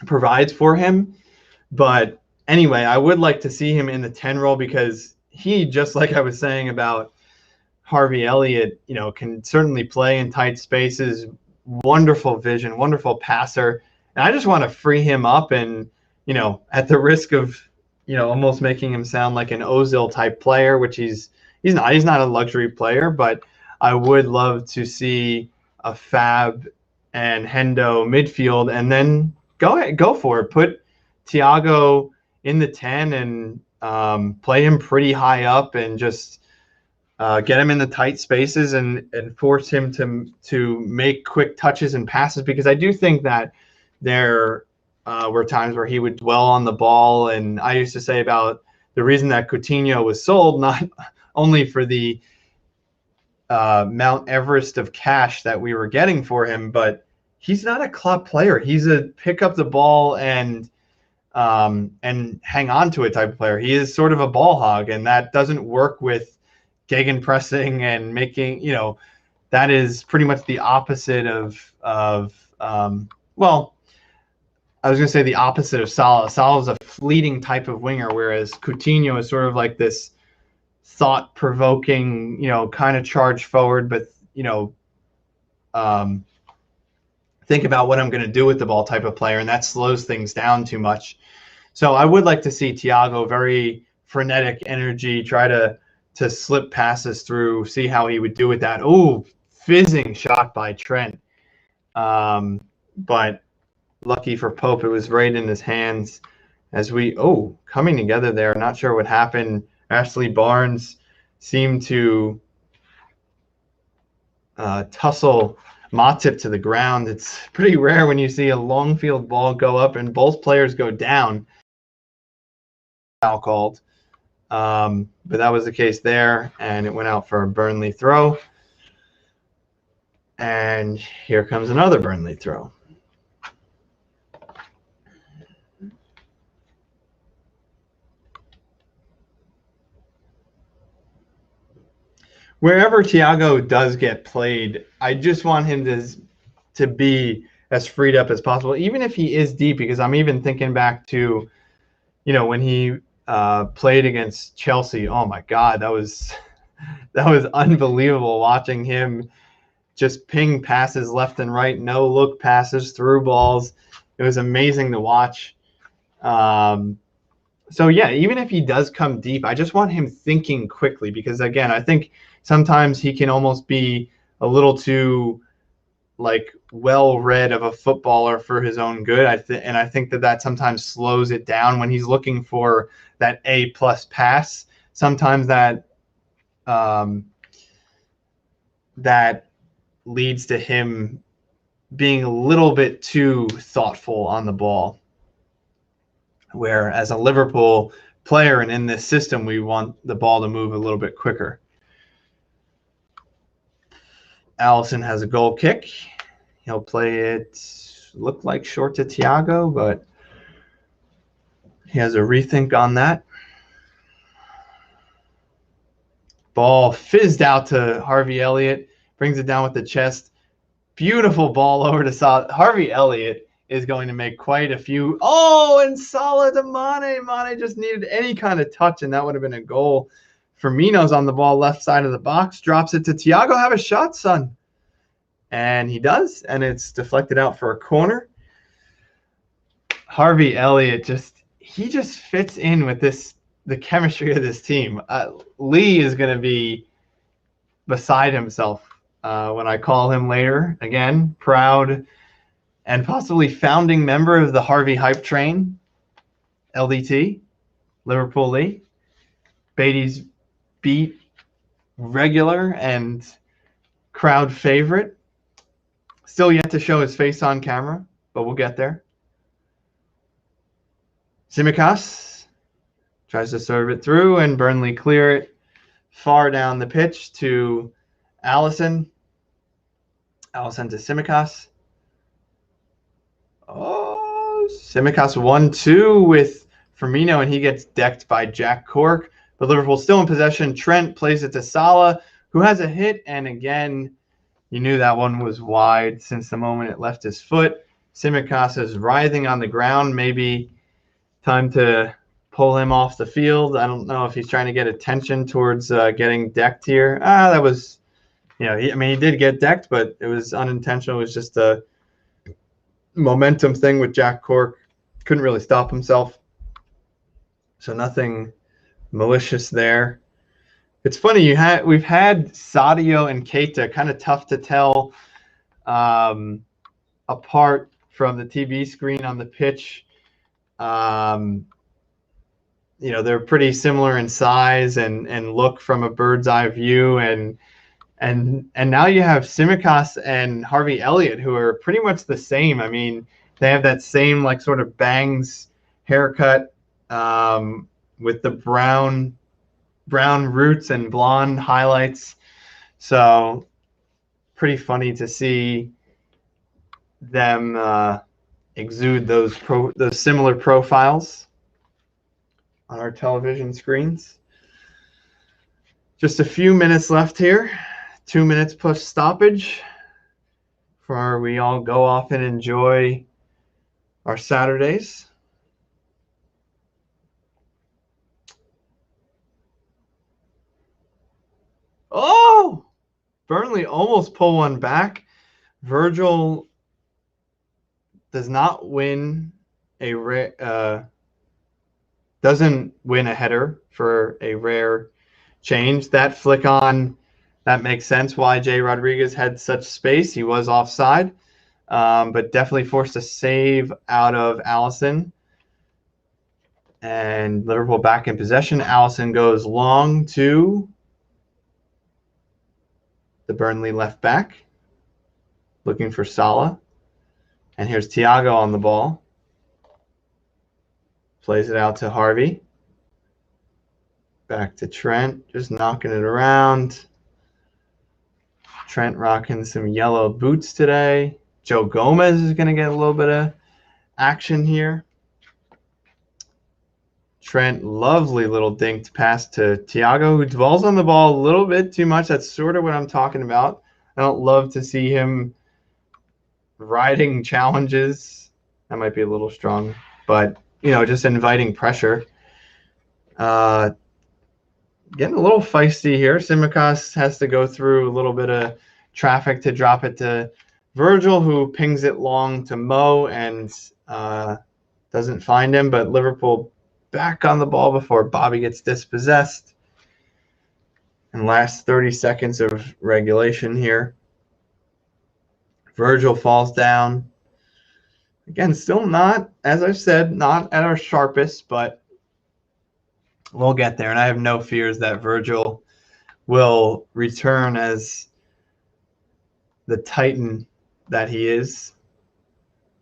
provides for him. But anyway, I would like to see him in the 10 role, because he, just like I was saying about Harvey Elliott, can certainly play in tight spaces, wonderful vision, wonderful passer. And I just want to free him up and, at the risk of, almost making him sound like an Ozil type player, which he's not. He's not a luxury player, but I would love to see a Fab and Hendo midfield, and then go for it. Put Thiago in the 10 and play him pretty high up, and just get him in the tight spaces and force him to make quick touches and passes, because I do think that there were times where he would dwell on the ball. And I used to say about the reason that Coutinho was sold, not only for the Mount Everest of cash that we were getting for him, but he's not a club player. He's a pick up the ball and hang on to it type of player. He is sort of a ball hog, and that doesn't work with gegenpressing and making, that is pretty much the opposite of I was going to say the opposite of Salah. Salah is a fleeting type of winger, whereas Coutinho is sort of like this thought-provoking, kind of charge forward, but, think about what I'm going to do with the ball type of player, and that slows things down too much. So I would like to see Thiago, very frenetic energy, try to slip passes through, see how he would do with that. Oh, fizzing shot by Trent. But lucky for Pope, it was right in his hands as coming together there. Not sure what happened. Ashley Barnes seemed to tussle Matip to the ground. It's pretty rare when you see a long field ball go up and both players go down. Foul called. But that was the case there, and it went out for a Burnley throw. And here comes another Burnley throw. Wherever Thiago does get played, I just want him to be as freed up as possible, even if he is deep, because I'm even thinking back to when he played against Chelsea, oh my God, that was unbelievable watching him just ping passes left and right, no look passes, through balls. It was amazing to watch. So yeah, even if he does come deep, I just want him thinking quickly, because again, I think sometimes he can almost be a little too well read of a footballer for his own good. And I think that sometimes slows it down when he's looking for that A+ pass. Sometimes that that leads to him being a little bit too thoughtful on the ball. Where as a Liverpool player and in this system, we want the ball to move a little bit quicker. Alisson has a goal kick. He'll play it, looked like short to Thiago, but he has a rethink on that. Ball fizzed out to Harvey Elliott, brings it down with the chest. Beautiful ball over to Salah. Harvey Elliott is going to make quite a few. Oh, and Salah to Mane. Mane just needed any kind of touch, and that would have been a goal. Firmino's on the ball, left side of the box, drops it to Thiago. Have a shot, son. And he does, and it's deflected out for a corner. Harvey Elliott just fits in with the chemistry of this team. Lee is going to be beside himself when I call him later. Again, proud and possibly founding member of the Harvey Hype Train, LDT, Liverpool Lee. Beaty's beat regular and crowd favorite. Still yet to show his face on camera, but we'll get there. Tsimikas tries to serve it through, and Burnley clear it far down the pitch to Alisson. Alisson to Tsimikas. Oh, Tsimikas 1-2 with Firmino, and he gets decked by Jack Cork. But Liverpool still in possession. Trent plays it to Salah, who has a hit, and again, you knew that one was wide since the moment it left his foot. Tsimikas is writhing on the ground. Maybe time to pull him off the field. I don't know if he's trying to get attention towards getting decked here. That was, he did get decked, but it was unintentional. It was just a momentum thing with Jack Cork. Couldn't really stop himself. So nothing malicious there. It's funny, we've had Sadio and Keita, kind of tough to tell apart from the TV screen on the pitch. They're pretty similar in size and look from a bird's eye view, and now you have Tsimikas and Harvey Elliott, who are pretty much the same. I mean, they have that same sort of bangs haircut with the brown roots and blonde highlights. So pretty funny to see them exude those similar profiles on our television screens. Just a few minutes left here. 2 minutes plus stoppage before we all go off and enjoy our Saturdays. Oh! Burnley almost pull one back. Virgil does not win doesn't win a header for a rare change. That flick on, that makes sense why Jay Rodriguez had such space. He was offside, but definitely forced a save out of Alisson. And Liverpool back in possession. Alisson goes long to the Burnley left back, looking for Salah. And here's Thiago on the ball. Plays it out to Harvey. Back to Trent, just knocking it around. Trent rocking some yellow boots today. Joe Gomez is going to get a little bit of action here. Trent, lovely little dinked pass to Thiago, who dwells on the ball a little bit too much. That's sort of what I'm talking about. I don't love to see him riding challenges. That might be a little strong, but just inviting pressure. Getting a little feisty here. Tsimikas has to go through a little bit of traffic to drop it to Virgil, who pings it long to Mo and doesn't find him. But Liverpool back on the ball before Bobby gets dispossessed. And last 30 seconds of regulation here. Virgil falls down. Again, still not, as I've said, not at our sharpest, but we'll get there. And I have no fears that Virgil will return as the titan that he is.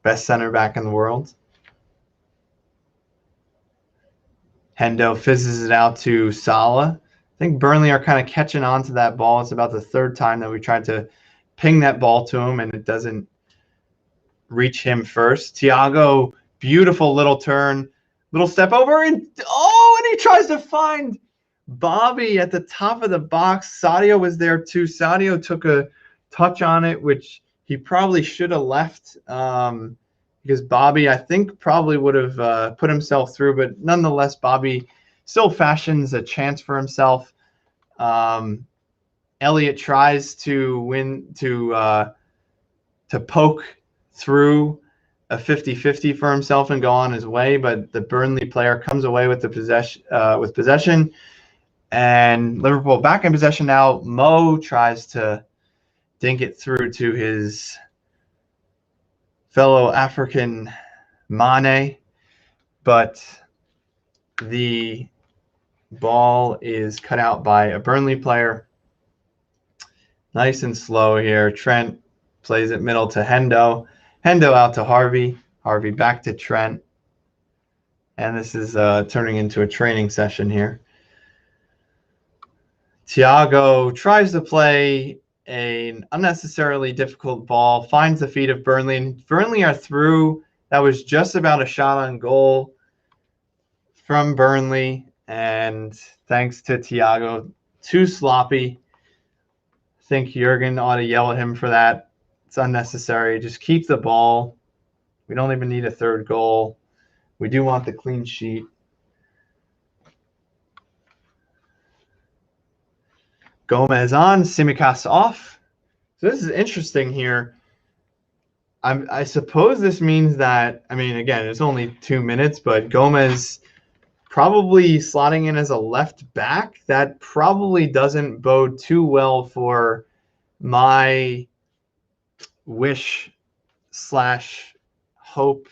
Best center back in the world. Hendo fizzes it out to Salah. I think Burnley are kind of catching on to that ball. It's about the third time that we tried to ping that ball to him, and it doesn't reach him first. Thiago, beautiful little turn, little step over, and he tries to find Bobby at the top of the box. Sadio was there too. Sadio took a touch on it, which he probably should have left because Bobby, I think, probably would have put himself through. But nonetheless, Bobby still fashions a chance for himself. Elliott tries to poke through a 50-50 for himself and go on his way, but the Burnley player comes away with the possession, and Liverpool back in possession now. Mo tries to dink it through to his fellow African Mane, but the ball is cut out by a Burnley player. Nice and slow here. Trent plays it middle to Hendo. Hendo out to Harvey. Harvey back to Trent. And this is turning into a training session here. Thiago tries to play an unnecessarily difficult ball, finds the feet of Burnley. And Burnley are through. That was just about a shot on goal from Burnley. And thanks to Thiago, too sloppy. I think Jurgen ought to yell at him for that. It's unnecessary. Just keep the ball. We don't even need a third goal. We do want the clean sheet. Gomez on, Tsimikas off. So this is interesting here. I suppose this means that, again, it's only 2 minutes, but Gomez probably slotting in as a left back. That probably doesn't bode too well for my wish / hope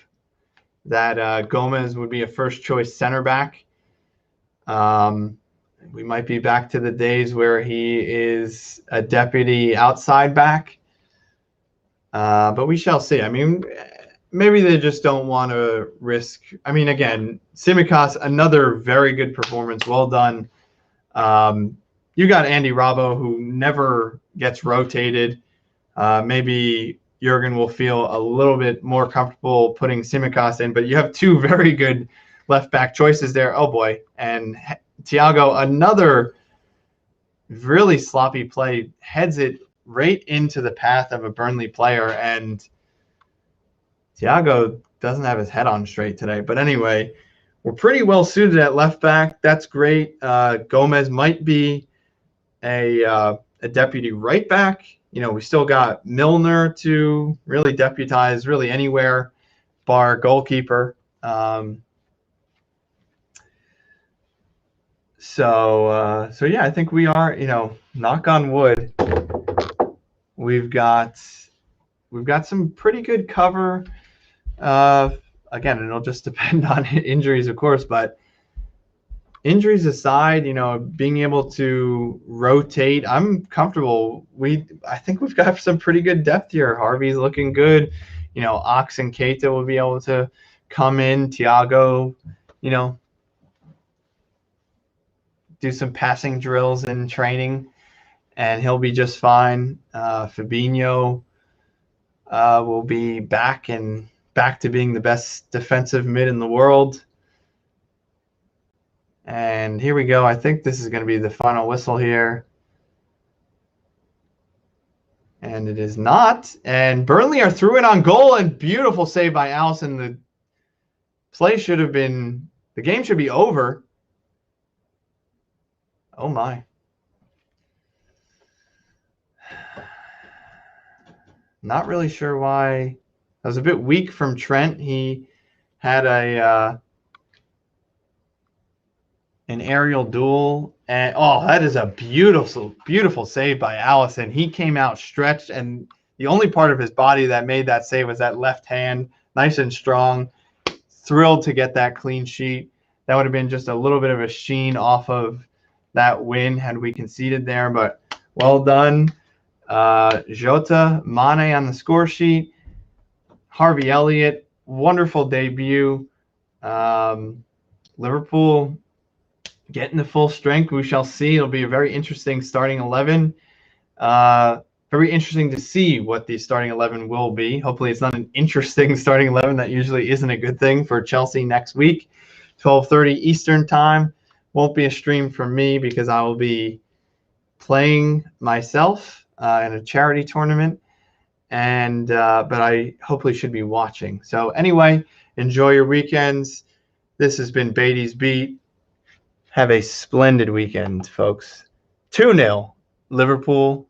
that Gomez would be a first choice center back. We might be back to the days where he is a deputy outside back. But we shall see. Maybe they just don't want to risk. Again, Tsimikas, another very good performance. Well done. You got Andy Robbo, who never gets rotated. Maybe Jurgen will feel a little bit more comfortable putting Tsimikas in, but you have two very good left back choices there. Oh boy. And Thiago, another really sloppy play, heads it right into the path of a Burnley player, and Thiago doesn't have his head on straight today. But anyway, we're pretty well suited at left back. That's great. Gomez might be a deputy right back. We still got Milner to really deputize really anywhere, bar goalkeeper. So yeah, I think we are, knock on wood, we've got some pretty good cover. Again, it'll just depend on injuries, of course, but injuries aside, being able to rotate, I'm comfortable. I think we've got some pretty good depth here. Harvey's looking good. Ox and Keita will be able to come in. Thiago, do some passing drills in training, and he'll be just fine. Fabinho will be back to being the best defensive mid in the world. And here we go. I think this is going to be the final whistle here. And it is not. And Burnley are through it on goal, and beautiful save by Alisson. The Play should have been, the game should be over. Oh my. Not really sure why. I was a bit weak from Trent. He had an aerial duel, and oh, that is a beautiful save by Allison. He came out stretched, and the only part of his body that made that save was that left hand, nice and strong. Thrilled to get that clean sheet. That would have been just a little bit of a sheen off of that win had we conceded there, but well done. Jota, Mane on the score sheet. Harvey Elliott, wonderful debut. Liverpool getting the full strength. We shall see. It'll be a very interesting starting 11. Very interesting to see what the starting 11 will be. Hopefully it's not an interesting starting 11. That usually isn't a good thing for Chelsea next week. 12:30 Eastern time. Won't be a stream for me because I will be playing myself in a charity tournament. And but I hopefully should be watching. So anyway, enjoy your weekends. This has been Beaty's Beat. Have a splendid weekend, folks. 2-0 Liverpool